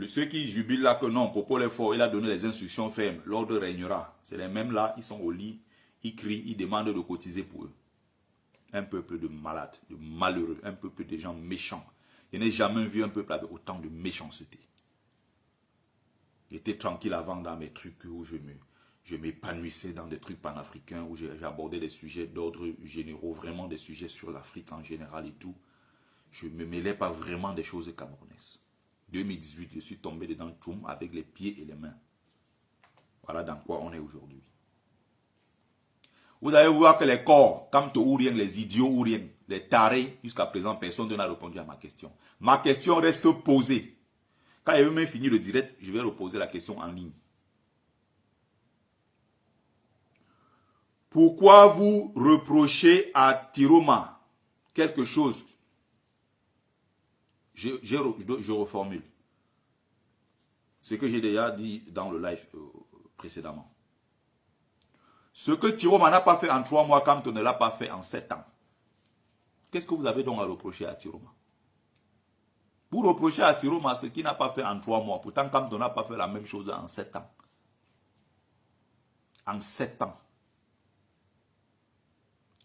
Ceux qui jubilent là que non, Popo est fort, il a donné les instructions fermes, l'ordre régnera. C'est les mêmes là, ils sont au lit, ils crient, ils demandent de cotiser pour eux. Un peuple de malades, de malheureux, un peuple de gens méchants. Je n'ai jamais vu un peuple avec autant de méchanceté. J'étais tranquille avant dans mes trucs où je m'épanouissais dans des trucs panafricains, où j'abordais des sujets d'ordre généraux, vraiment des sujets sur l'Afrique en général et tout. Je ne me mêlais pas vraiment des choses camerounaises. 2018, je suis tombé dedans tchoum, avec les pieds et les mains. Voilà dans quoi on est aujourd'hui. Vous allez voir que les corps, Kamto ou rien, les idiots ou rien, les tarés, jusqu'à présent, personne n'a répondu à ma question. Ma question reste posée. Quand il a même fini le direct, je vais reposer la question en ligne. Pourquoi vous reprochez à Tiroma quelque chose? Je reformule ce que j'ai déjà dit dans le live précédemment. Ce que Tiroma n'a pas fait en 3 mois, Kamto ne l'a pas fait en 7 ans. Qu'est-ce que vous avez donc à reprocher à Tiroma? Vous reprochez à Tiroma ce qu'il n'a pas fait en 3 mois. Pourtant, Kamto n'a pas fait la même chose en 7 ans. En 7 ans.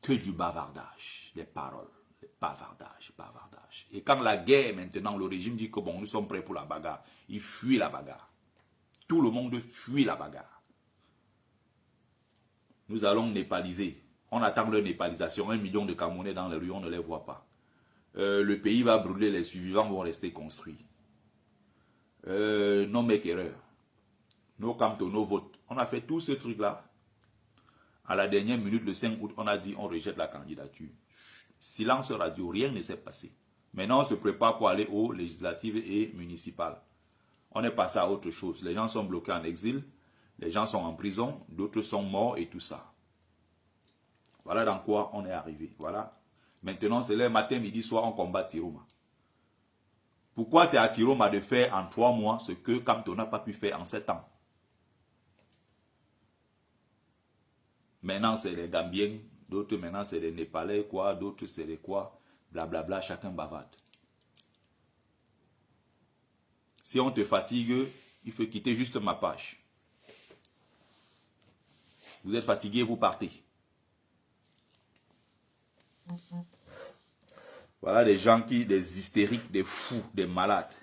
Que du bavardage, les paroles, les bavardages, bavardages. Et quand la guerre maintenant, le régime dit que bon, nous sommes prêts pour la bagarre, il fuit la bagarre. Tout le monde fuit la bagarre. Nous allons népaliser. On attend leur népalisation. 1 million de Camerounais dans les rues, on ne les voit pas. Le pays va brûler, les survivants vont rester construits. Non make erreur. Nos Kamto, nos votes. On a fait tout ce truc-là. À la dernière minute, le 5 août, on a dit on rejette la candidature. Silence radio, rien ne s'est passé. Maintenant, on se prépare pour aller aux législatives et municipales. On est passé à autre chose. Les gens sont bloqués en exil, les gens sont en prison, d'autres sont morts et tout ça. Voilà dans quoi on est arrivé. Voilà. Maintenant, c'est le matin, midi, soir, on combat Tiroma. Pourquoi c'est à Tiroma de faire en 3 mois ce que Kamto n'a pas pu faire en 7 ans? Maintenant, c'est les Gambiens, d'autres maintenant, c'est les Népalais, quoi, d'autres, c'est les quoi, blablabla, chacun bavarde. Si on te fatigue, il faut quitter juste ma page. Vous êtes fatigué, vous partez. Voilà des gens qui, des hystériques, des fous, des malades.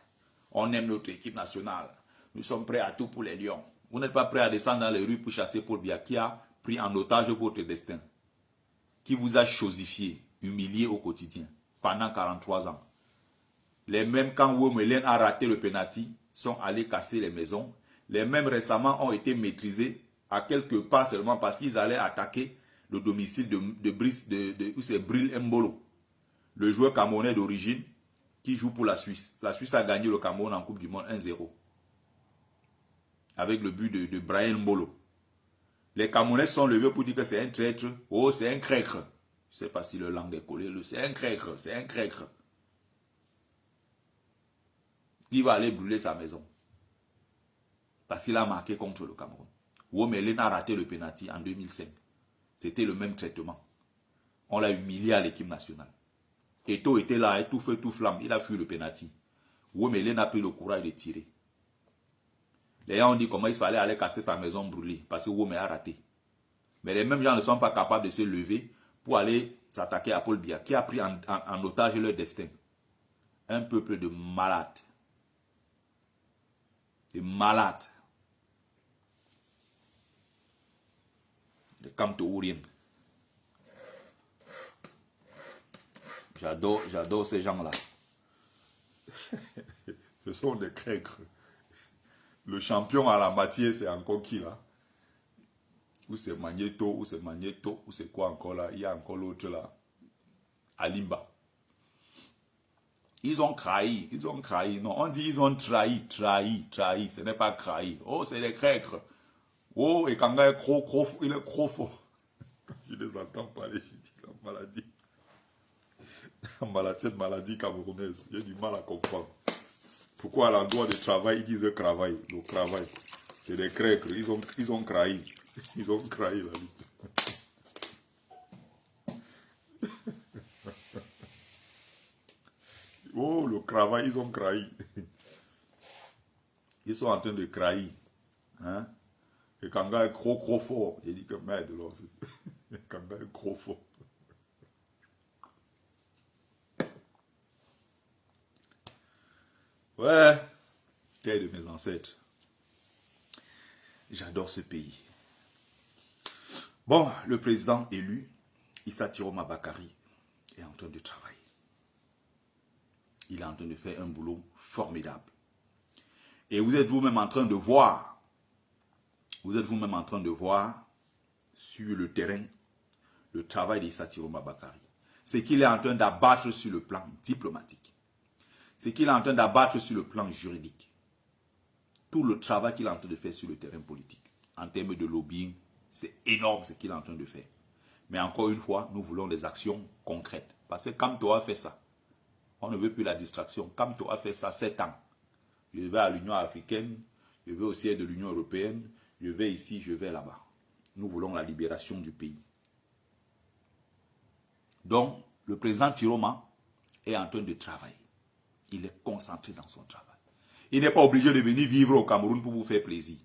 On aime notre équipe nationale. Nous sommes prêts à tout pour les Lions. Vous n'êtes pas prêts à descendre dans les rues pour chasser Paul Biya qui a pris en otage votre destin. Qui vous a chosifié, humilié au quotidien pendant 43 ans. Les mêmes quand Womelen a raté le penalty sont allés casser les maisons. Les mêmes récemment ont été maîtrisés à quelques pas seulement parce qu'ils allaient attaquer le domicile de Bril Mbolo. Le joueur camerounais d'origine qui joue pour la Suisse. La Suisse a gagné le Cameroun en Coupe du Monde 1-0. Avec le but de Brian Mbolo. Les Camerounais sont levés pour dire que c'est un traître. Oh, c'est un crècre. Je ne sais pas si le langue est collé. C'est un crècre. C'est un crècre. Il va aller brûler sa maison. Parce qu'il a marqué contre le Cameroun. Womelen a raté le penalty en 2005. C'était le même traitement. On l'a humilié à l'équipe nationale. Eto était là, tout feu, tout flamme. Il a fui le penalty. Womelen a pris le courage de tirer. Les gens ont dit comment il fallait aller casser sa maison brûlée. Parce que Womelen a raté. Mais les mêmes gens ne sont pas capables de se lever pour aller s'attaquer à Paul Biya, qui a pris en otage leur destin. Un peuple de malades. Des malades. Des Kamto-Ourien. J'adore ces gens-là. Ce sont des crècres. Le champion à la matière, c'est encore qui là? Ou c'est Magneto, ou c'est quoi encore là? Il y a encore l'autre là. Alimba. Ils ont trahi. Non, on dit ils ont trahi. Ce n'est pas trahi. Oh, c'est des crècres. Oh, et quand il est trop fort. Je les entends parler, je dis la maladie. Cette maladie camerounaise, j'ai du mal à comprendre. Pourquoi à l'endroit du travail, ils disent travail. Le travail. C'est des crècres. Ils ont trahi. Ils ont trahi la lutte. Oh, le travail, ils ont crahi. Ils sont en train de crahi. Hein? Et Kanga est trop fort. J'ai dit que merde, Kanga est trop fort. Ouais, terre de mes ancêtres. J'adore ce pays. Bon, le président élu, Issa Tiroma Bakari, est en train de travailler. Il est en train de faire un boulot formidable. Et vous êtes vous-même en train de voir, sur le terrain le travail d'Issa Tiroma Bakari. Ce qu'il est en train d'abattre sur le plan diplomatique. Ce qu'il est en train d'abattre sur le plan juridique. Tout le travail qu'il est en train de faire sur le terrain politique. En termes de lobbying, c'est énorme ce qu'il est en train de faire. Mais encore une fois, nous voulons des actions concrètes. Parce que Kamto a fait ça. On ne veut plus la distraction. Kamto a fait ça 7 ans. Je vais à l'Union africaine, je vais au siège de l'Union européenne, je vais ici, je vais là-bas. Nous voulons la libération du pays. Donc, le président Tiroma est en train de travailler. Il est concentré dans son travail. Il n'est pas obligé de venir vivre au Cameroun pour vous faire plaisir.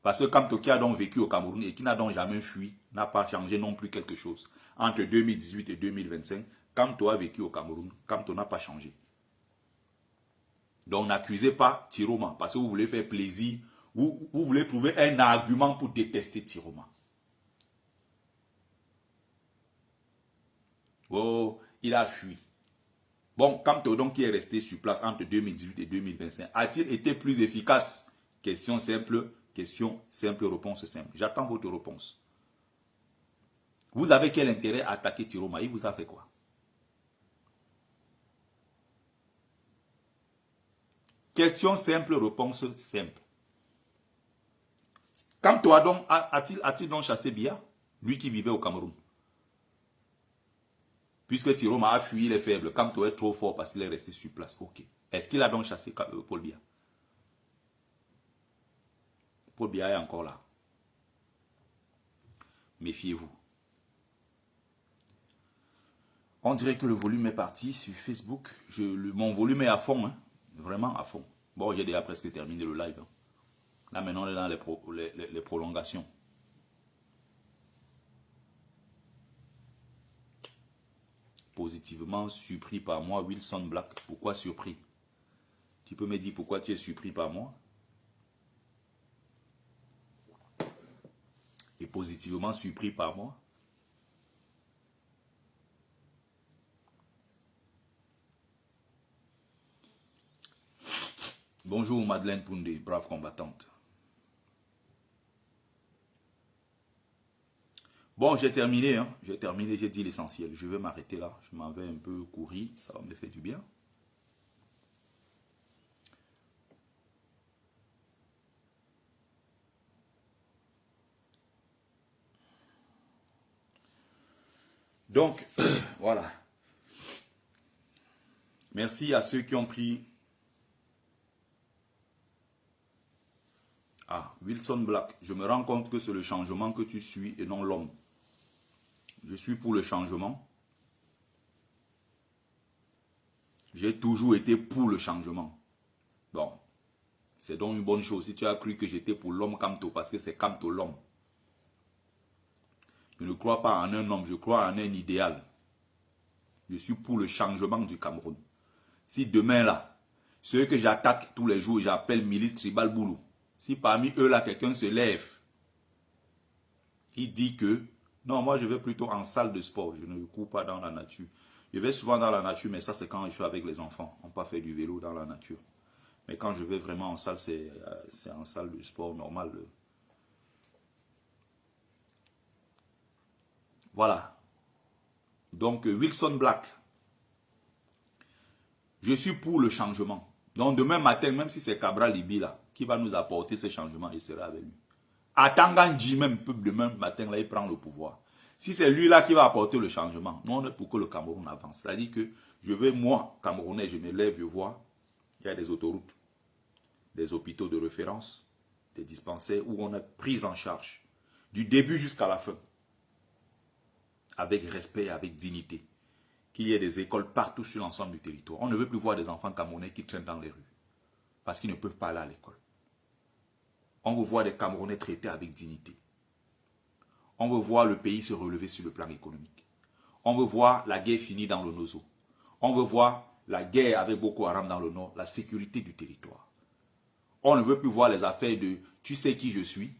Parce que Kamto qui a donc vécu au Cameroun et qui n'a donc jamais fui, n'a pas changé non plus quelque chose. Entre 2018 et 2025, Kamto a vécu au Cameroun, Kamto n'a pas changé. Donc n'accusez pas Tiroma parce que vous voulez faire plaisir, vous voulez trouver un argument pour détester Tiroma. Oh, il a fui. Bon, Kamto donc qui est resté sur place entre 2018 et 2025, a-t-il été plus efficace? Question simple, réponse simple. J'attends votre réponse. Vous avez quel intérêt à attaquer Tiroma? Il vous a fait quoi? Question simple, réponse simple. Kamto a-t-il donc chassé Biya? Lui qui vivait au Cameroun. Puisque Tiroma a fui, il est faible. Kamto est trop fort parce qu'il est resté sur place. Ok. Est-ce qu'il a donc chassé Paul Biya? Paul Biya est encore là. Méfiez-vous. On dirait que le volume est parti sur Facebook. Mon volume est à fond. Hein? Vraiment à fond. Bon, j'ai déjà presque terminé le live. Hein. Là, maintenant, on est dans les prolongations. Positivement surpris par moi, Wilson Black. Pourquoi surpris? Tu peux me dire pourquoi tu es surpris par moi? Et positivement surpris par moi? Bonjour Madeleine Poundé, brave combattante. Bon, j'ai terminé, hein. J'ai dit l'essentiel. Je vais m'arrêter là. Je m'en vais un peu courir, ça va me faire du bien. Donc, voilà. Merci à ceux qui ont pris... Ah, Wilson Black, je me rends compte que c'est le changement que tu suis et non l'homme. Je suis pour le changement. J'ai toujours été pour le changement. Bon, c'est donc une bonne chose. Si tu as cru que j'étais pour l'homme Kamto, parce que c'est Kamto l'homme. Je ne crois pas en un homme, je crois en un idéal. Je suis pour le changement du Cameroun. Si demain là, ceux que j'attaque tous les jours, j'appelle milice tribal Boulou. Si parmi eux là, quelqu'un se lève, il dit que, non, moi je vais plutôt en salle de sport, je ne cours pas dans la nature. Je vais souvent dans la nature, mais ça c'est quand je suis avec les enfants. On ne peut pas faire du vélo dans la nature. Mais quand je vais vraiment en salle, c'est en salle de sport normale. Voilà. Donc, Wilson Black. Je suis pour le changement. Donc, demain matin, même si c'est Cabral Libi là, qui va nous apporter ce changement, je serai avec lui. Atanganji même, demain matin, là, il prend le pouvoir. Si c'est lui là qui va apporter le changement, nous on est pour que le Cameroun avance. C'est-à-dire que je vais, moi, Camerounais, je me lève, je vois, il y a des autoroutes, des hôpitaux de référence, des dispensaires où on est pris en charge, du début jusqu'à la fin, avec respect, avec dignité. qu'il y ait des écoles partout sur l'ensemble du territoire. On ne veut plus voir des enfants camerounais qui traînent dans les rues parce qu'ils ne peuvent pas aller à l'école. On veut voir des Camerounais traités avec dignité. On veut voir le pays se relever sur le plan économique. On veut voir la guerre finie dans le Nozo. On veut voir la guerre avec Boko Haram dans le nord, la sécurité du territoire. On ne veut plus voir les affaires de « tu sais qui je suis »,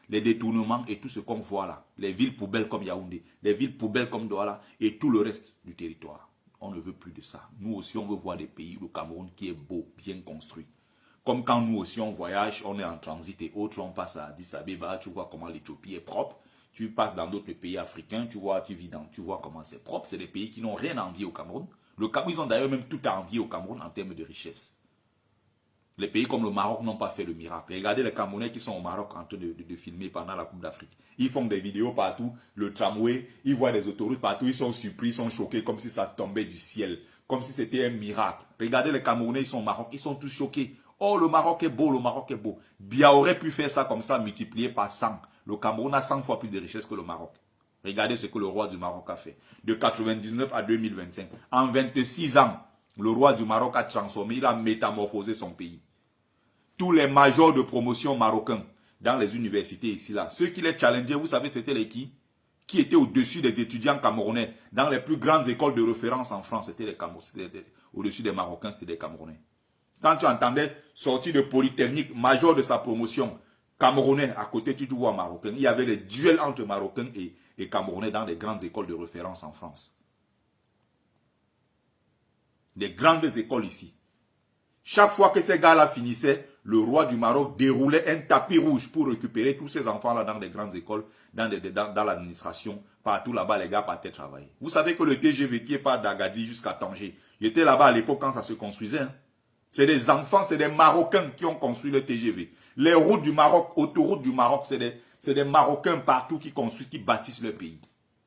les détournements et tout ce qu'on voit là. Les villes poubelles comme Yaoundé, les villes poubelles comme Douala et tout le reste du territoire. On ne veut plus de ça. Nous aussi, on veut voir des pays, le Cameroun qui est beau, bien construit. Comme quand nous aussi on voyage, on est en transit et autres, on passe à Addis Abeba, tu vois comment l'Éthiopie est propre. Tu passes dans d'autres pays africains, tu vois comment c'est propre. C'est des pays qui n'ont rien à envier au Cameroun. Le Cameroun, ils ont d'ailleurs même tout à envier au Cameroun en termes de richesse. Les pays comme le Maroc n'ont pas fait le miracle. Regardez les Camerounais qui sont au Maroc en train de filmer pendant la Coupe d'Afrique. Ils font des vidéos partout, le tramway, ils voient des autoroutes partout, ils sont surpris, ils sont choqués comme si ça tombait du ciel, comme si c'était un miracle. Regardez les Camerounais, ils sont au Maroc, ils sont tous choqués. Oh, le Maroc est beau, le Maroc est beau. Biya aurait pu faire ça comme ça, multiplié par 100. Le Cameroun a 100 fois plus de richesse que le Maroc. Regardez ce que le roi du Maroc a fait. De 1999 à 2025. En 26 ans, le roi du Maroc a transformé, il a métamorphosé son pays. Tous les majors de promotion marocains dans les universités ici, là, ceux qui les challengeaient, vous savez, c'était les qui étaient au-dessus des étudiants camerounais. Dans les plus grandes écoles de référence en France, c'était les Camerounais. Au-dessus des Marocains, c'était des Camerounais. Quand tu entendais sortir de Polytechnique, major de sa promotion, Camerounais, à côté, tu vois Marocain. Il y avait des duels entre Marocains et Camerounais dans les grandes écoles de référence en France. Des grandes écoles ici. Chaque fois que ces gars-là finissaient, le roi du Maroc déroulait un tapis rouge pour récupérer tous ces enfants-là dans des grandes écoles, dans l'administration. Partout là-bas, les gars partaient travailler. Vous savez que le TGV qui est pas d'Agadir jusqu'à Tanger, j'étais là-bas à l'époque quand ça se construisait. Hein. C'est des enfants, c'est des Marocains qui ont construit le TGV. Les routes du Maroc, autoroutes du Maroc, c'est des Marocains partout qui construisent, qui bâtissent le pays.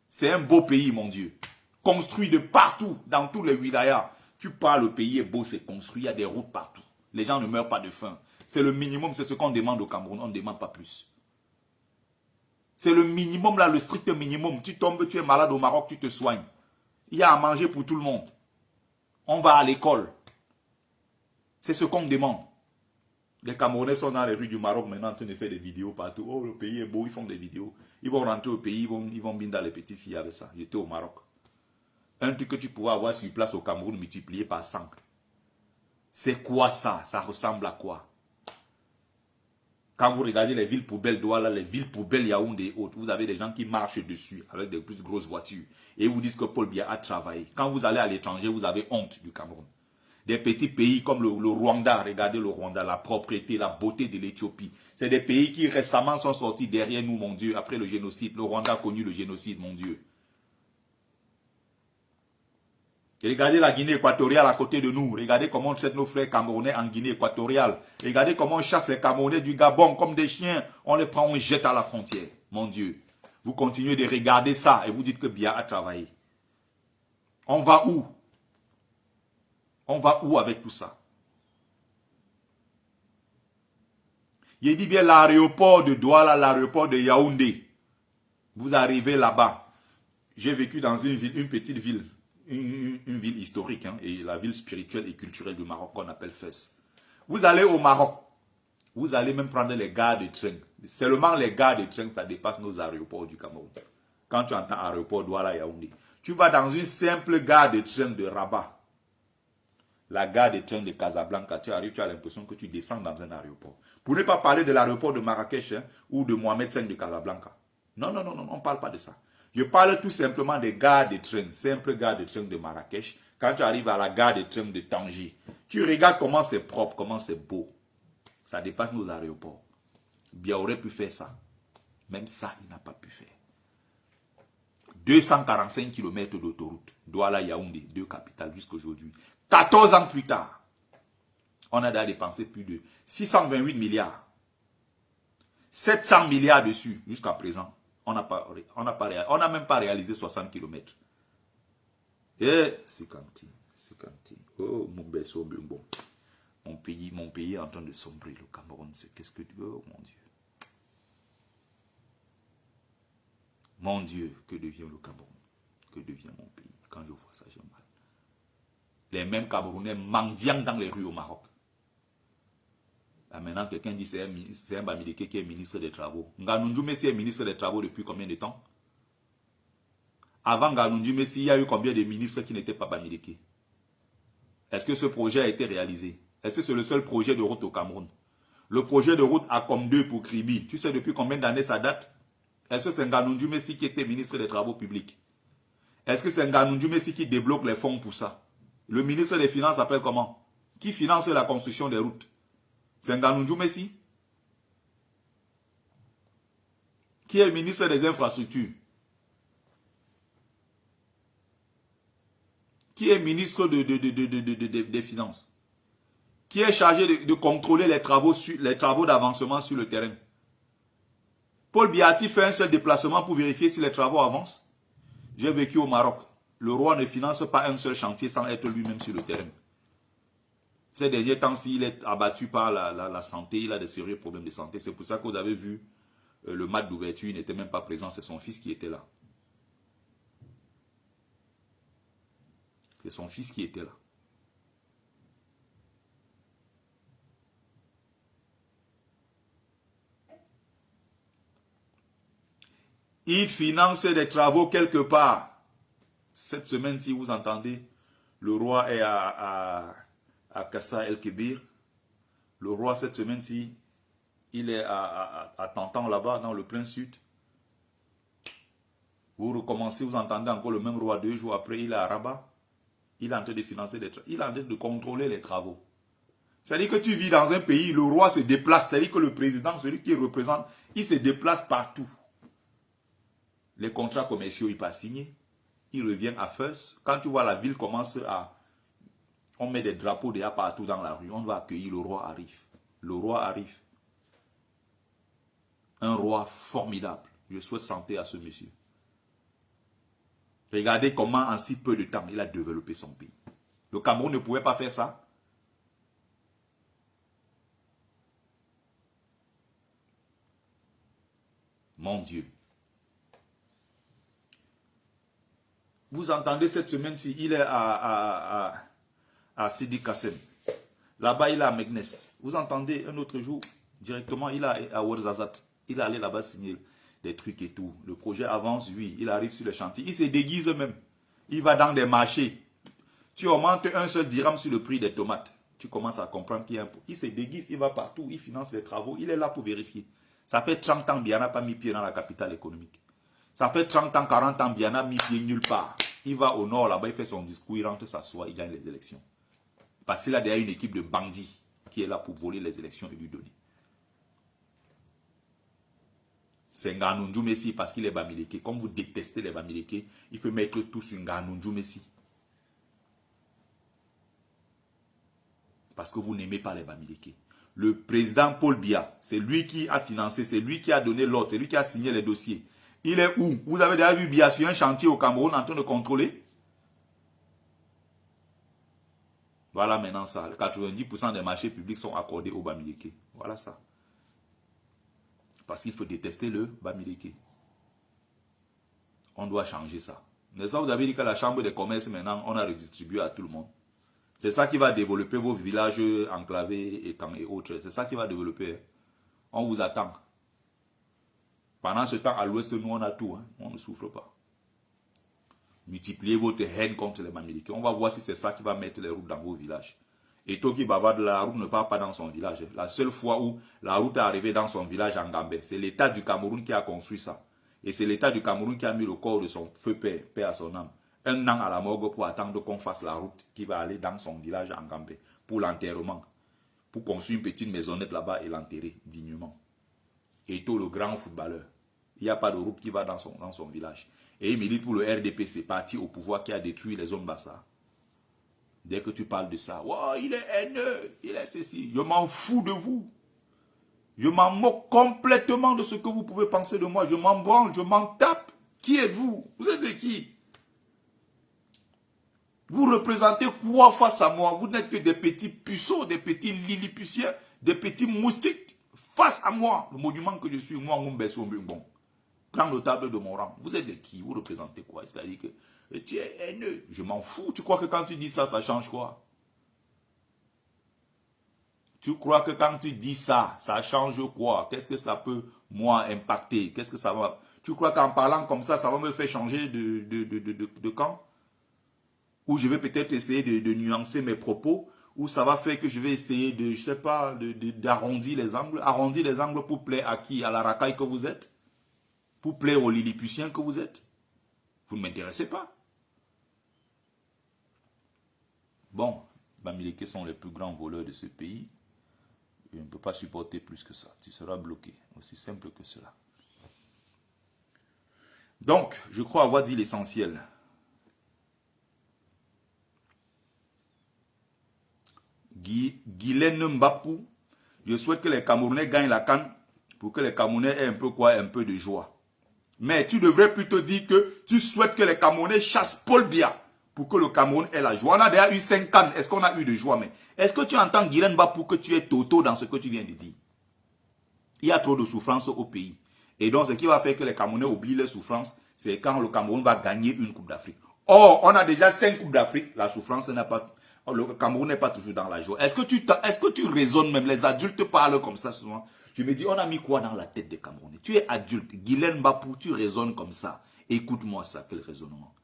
C'est un beau pays, mon Dieu. Construit de partout, dans tous les wilayas. Tu parles, le pays est beau, c'est construit, il y a des routes partout. Les gens ne meurent pas de faim. C'est le minimum, c'est ce qu'on demande au Cameroun, on ne demande pas plus. C'est le minimum là, le strict minimum. Tu tombes, tu es malade au Maroc, tu te soignes. Il y a à manger pour tout le monde. On va à l'école. C'est ce qu'on demande. Les Camerounais sont dans les rues du Maroc maintenant en train de faire des vidéos partout. Oh, le pays est beau, ils font des vidéos. Ils vont rentrer au pays, ils vont bien dans les petites filles avec ça. J'étais au Maroc. Un truc que tu pourras avoir sur place au Cameroun multiplié par 100. C'est quoi ça? Ça ressemble à quoi? Quand vous regardez les villes poubelles Douala, les villes poubelles Yaoundé et autres, vous avez des gens qui marchent dessus avec des plus grosses voitures. Et vous disent que Paul Biya a travaillé. Quand vous allez à l'étranger, vous avez honte du Cameroun. Des petits pays comme le Rwanda, regardez le Rwanda, la propreté, la beauté de l'Éthiopie. C'est des pays qui récemment sont sortis derrière nous, mon Dieu, après le génocide. Le Rwanda a connu le génocide, mon Dieu. Et regardez la Guinée équatoriale à côté de nous. Regardez comment on traite nos frères camerounais en Guinée équatoriale. Regardez comment on chasse les Camerounais du Gabon comme des chiens. On les prend, on les jette à la frontière. Mon Dieu. Vous continuez de regarder ça et vous dites que Biya a travaillé. On va où? On va où avec tout ça? Il dit bien l'aéroport de Douala, l'aéroport de Yaoundé. Vous arrivez là-bas. J'ai vécu dans une ville, une petite ville. Une ville historique, hein, et la ville spirituelle et culturelle du Maroc qu'on appelle Fès. Vous allez au Maroc, vous allez même prendre les gares de train. Seulement les gares de train, ça dépasse nos aéroports du Cameroun. Quand tu entends aéroport Douala Yaoundé, tu vas dans une simple gare de train de Rabat. La gare de train de Casablanca, tu arrives, tu as l'impression que tu descends dans un aéroport. Pour ne pas parler de l'aéroport de Marrakech, hein, ou de Mohamed V de Casablanca. Non, non, non, non, on ne parle pas de ça. Je parle tout simplement des gares de train, simple gare de train de Marrakech. Quand tu arrives à la gare de train de Tanger, tu regardes comment c'est propre, comment c'est beau. Ça dépasse nos aéroports. Biya aurait pu faire ça. Même ça, il n'a pas pu faire. 245 km d'autoroute. Douala, Yaoundé, deux capitales jusqu'à aujourd'hui. 14 ans plus tard, on a déjà dépensé plus de 628 milliards. 700 milliards dessus jusqu'à présent. On n'a même pas réalisé 60 km. Et c'est Kanti. Oh, mon berceau, bon. Mon pays est en train de sombrer. Le Cameroun, c'est qu'est-ce que... Oh, mon Dieu. Mon Dieu, que devient le Cameroun? Que devient mon pays? Quand je vois ça, j'ai mal. Les mêmes Camerounais mendiant dans les rues au Maroc. Là, maintenant, quelqu'un dit c'est un Bamileke qui est ministre des Travaux. Ngannou Messi est ministre des Travaux depuis combien de temps? Avant Ngannou Messi, il y a eu combien de ministres qui n'étaient pas Bamileke? Est-ce que ce projet a été réalisé? Est-ce que c'est le seul projet de route au Cameroun? Le projet de route à comme 2 pour Kribi, tu sais depuis combien d'années ça date? Est-ce que c'est Ngannou Messi qui était ministre des Travaux publics? Est-ce que c'est Ngannou Messi qui débloque les fonds pour ça? Le ministre des Finances s'appelle comment? Qui finance la construction des routes? C'est Ngannou Messi? Qui est le ministre des Infrastructures? Qui est ministre des Finances? Qui est chargé de contrôler les travaux d'avancement sur le terrain? Paul Biya fait un seul déplacement pour vérifier si les travaux avancent. J'ai vécu au Maroc. Le roi ne finance pas un seul chantier sans être lui-même sur le terrain. Ces derniers temps, s'il est abattu par la santé, il a des sérieux problèmes de santé. C'est pour ça que vous avez vu le match d'ouverture, il n'était même pas présent, c'est son fils qui était là. C'est son fils qui était là. Il finance des travaux quelque part. Cette semaine, si vous entendez, le roi est à Kassa El-Kébir. Le roi, cette semaine-ci, il est à Tantan, là-bas, dans le plein sud. Vous recommencez, vous entendez encore le même roi 2 jours après, il est à Rabat. Il est en train de financer des travaux. Il est en train de contrôler les travaux. C'est-à-dire que tu vis dans un pays, le roi se déplace. C'est-à-dire que le président, celui qui représente, il se déplace partout. Les contrats commerciaux, il pas signé. Il revient à Fès. Quand tu vois la ville commence à... On met des drapeaux déjà partout dans la rue. On va accueillir, le roi arrive. Le roi arrive. Un roi formidable. Je souhaite santé à ce monsieur. Regardez comment en si peu de temps il a développé son pays. Le Cameroun ne pouvait pas faire ça. Mon Dieu. Vous entendez cette semaine-ci, il est à Sidi Kassem. Là-bas, il est à Meknes. Vous entendez un autre jour, directement, il est à Ouarzazate. Il est allé là-bas signer des trucs et tout. Le projet avance, lui. Il arrive sur le chantier. Il se déguise même. Il va dans des marchés. Tu augmentes un seul dirham sur le prix des tomates. Tu commences à comprendre qu'il y a un... Il se déguise, il va partout, il finance les travaux. Il est là pour vérifier. Ça fait 30 ans, Biya n'a pas mis pied dans la capitale économique. Ça fait 30 ans, 40 ans, Biya n'a mis pied nulle part. Il va au nord, là-bas, il fait son discours, il rentre s'asseoir, il gagne les élections. Parce qu'il a derrière une équipe de bandits qui est là pour voler les élections et lui donner. C'est Ngannou Messi parce qu'il est Bamileke. Comme vous détestez les Bamileke, il faut mettre tout sur Ngannou Messi. Parce que vous n'aimez pas les Bamileke. Le président Paul Biya, c'est lui qui a financé, c'est lui qui a donné l'ordre, c'est lui qui a signé les dossiers. Il est où? Vous avez déjà vu Biya sur un chantier au Cameroun en train de contrôler? Voilà maintenant ça. 90% des marchés publics sont accordés aux Bamileke. Voilà ça. Parce qu'il faut détester le Bamileke. On doit changer ça. Mais ça, vous avez dit que la chambre des commerces, maintenant, on a redistribué à tout le monde. C'est ça qui va développer vos villages enclavés et autres. C'est ça qui va développer. On vous attend. Pendant ce temps, à l'ouest, nous, on a tout. Hein. On ne souffre pas. Multipliez votre haine contre les Bamileke. On va voir si c'est ça qui va mettre les routes dans vos villages. Et Toki Bavarde, la route ne part pas dans son village. La seule fois où la route est arrivée dans son village en Gambé, c'est l'État du Cameroun qui a construit ça. Et c'est l'État du Cameroun qui a mis le corps de son feu père, paix à son âme, un an à la morgue pour attendre qu'on fasse la route qui va aller dans son village en Gambé pour l'enterrement. Pour construire une petite maisonnette là-bas et l'enterrer dignement. Et tout le grand footballeur. Il n'y a pas de route qui va dans son village. Et il milite pour le RDP, c'est parti au pouvoir qui a détruit les zones Bassa. Dès que tu parles de ça, wow, il est haineux, il est ceci. Je m'en fous de vous. Je m'en moque complètement de ce que vous pouvez penser de moi. Je m'en branle, je m'en tape. Qui êtes-vous? Vous êtes de qui? Vous représentez quoi face à moi? Vous n'êtes que des petits puceaux, des petits lilliputiens, des petits moustiques face à moi. Le monument que je suis, moi, bon. prends le table de mon rang. Vous êtes de qui? Vous représentez quoi? C'est-à-dire que tu es haineux. Je m'en fous. Tu crois que quand tu dis ça, ça change quoi? Tu crois que quand tu dis ça, ça change quoi? Qu'est-ce que ça peut, moi, impacter? Qu'est-ce que ça va... Tu crois qu'en parlant comme ça va me faire changer de camp? Ou je vais peut-être essayer de nuancer mes propos? Ou ça va faire que je vais essayer de, je sais pas, d'arrondir les angles? Arrondir les angles pour plaire à qui? À la racaille que vous êtes? Pour plaire aux Lilliputiens que vous êtes? Vous ne m'intéressez pas. Bon, Bamileke sont les plus grands voleurs de ce pays. Je ne peux pas supporter plus que ça. Tu seras bloqué. Aussi simple que cela. Donc, je crois avoir dit l'essentiel. Guylaine Mbapou, je souhaite que les Camerounais gagnent la CAN pour que les Camerounais aient un peu quoi, un peu de joie. Mais tu devrais plutôt dire que tu souhaites que les Camerounais chassent Paul Biya pour que le Cameroun ait la joie. On a déjà eu 5 CAN. Est-ce qu'on a eu de joie? Mais est-ce que tu entends Guylaine Mbapou que tu es toto dans ce que tu viens de dire? Il y a trop de souffrance au pays. Et donc, ce qui va faire que les Camerounais oublient les souffrances, c'est quand le Cameroun va gagner une Coupe d'Afrique. Or, on a déjà 5 Coupes d'Afrique. La souffrance n'a pas... Le Cameroun n'est pas toujours dans la joie. Est-ce que tu raisonnes même? Les adultes parlent comme ça souvent. Je me dis, on a mis quoi dans la tête des Camerounais? Tu es adulte. Guylaine Mbapou, tu raisonnes comme ça. Écoute-moi ça, quel raisonnement.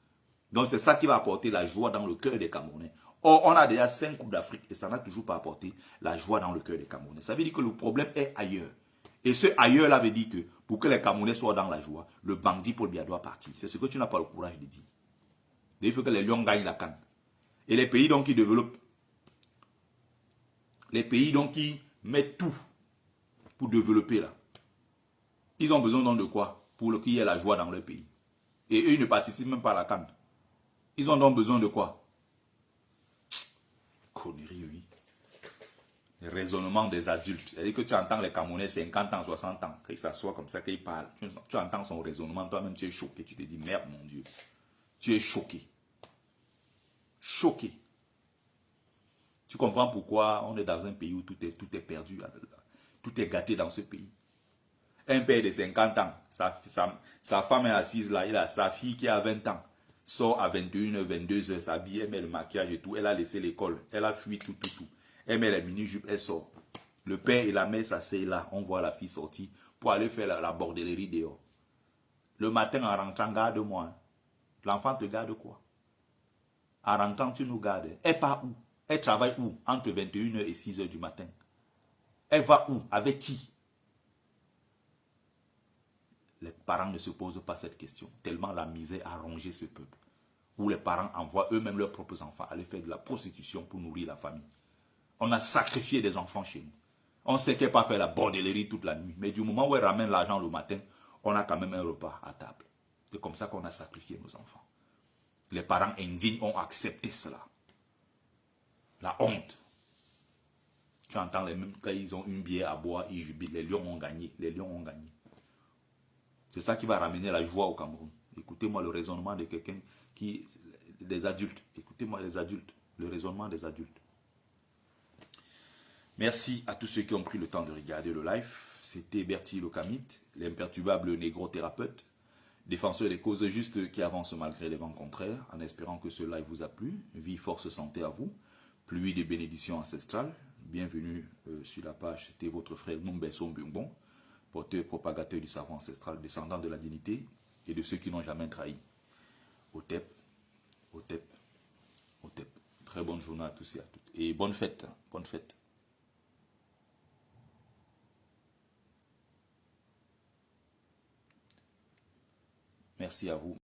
Donc, c'est ça qui va apporter la joie dans le cœur des Camerounais. Or, on a déjà 5 Coupes d'Afrique et ça n'a toujours pas apporté la joie dans le cœur des Camerounais. Ça veut dire que le problème est ailleurs. Et ce ailleurs-là veut dire que pour que les Camerounais soient dans la joie, le bandit Paul Biya doit partir. C'est ce que tu n'as pas le courage de dire. Il faut que les Lions gagnent la CAN. Et les pays donc qui développent, les pays donc qui mettent tout pour développer là, ils ont besoin donc de quoi? Pour qu'il y ait la joie dans leur pays. Et eux, ils ne participent même pas à la CAN. Ils ont donc besoin de quoi? Connerie, oui. Le raisonnement des adultes. C'est-à-dire que tu entends les Camerounais 50 ans, 60 ans, qu'ils s'assoient comme ça, qu'ils parlent. Tu entends son raisonnement, toi-même tu es choqué. Tu te dis, merde mon Dieu. Tu es choqué. Choqué. Tu comprends pourquoi on est dans un pays où tout est perdu. Tout est gâté dans ce pays. Un père de 50 ans, sa femme est assise là, il a sa fille qui a 20 ans, sort à 21h, 22h, s'habille, elle met le maquillage et tout, elle a laissé l'école, elle a fui tout. Elle met la mini-jupe, elle sort. Le père et la mère s'asseyent là, on voit la fille sortir pour aller faire la bordellerie dehors. Le matin en rentrant, garde-moi. L'enfant te garde quoi? En rentrant, tu nous gardes. Elle part où? Elle travaille où? Entre 21h et 6h du matin. Elle va où? Avec qui? Les parents ne se posent pas cette question, tellement la misère a rongé ce peuple. Où les parents envoient eux-mêmes leurs propres enfants aller faire de la prostitution pour nourrir la famille. On a sacrifié des enfants chez nous. On sait qu'elle ne peut pas faire la bordellerie toute la nuit. Mais du moment où elle ramène l'argent le matin, on a quand même un repas à table. C'est comme ça qu'on a sacrifié nos enfants. Les parents indignes ont accepté cela. La honte. Tu entends les mêmes, quand ils ont une bière à boire, ils jubilent. Les lions ont gagné. Les lions ont gagné. C'est ça qui va ramener la joie au Cameroun. Écoutez-moi le raisonnement de quelqu'un qui... Des adultes. Écoutez-moi les adultes. Le raisonnement des adultes. Merci à tous ceux qui ont pris le temps de regarder le live. C'était Bertie Locamite, l'imperturbable négro-thérapeute, défenseur des causes justes qui avance malgré les vents contraires, en espérant que ce live vous a plu. Vie, force, santé à vous. Pluie de bénédictions ancestrales. Bienvenue sur la page. C'était votre frère Mumbeso Mbungbon, porteur propagateur du savoir ancestral, descendant de la dignité et de ceux qui n'ont jamais trahi. Otep, Otep, Otep. Très bonne journée à tous et à toutes. Et bonne fête. Bonne fête. Merci à vous.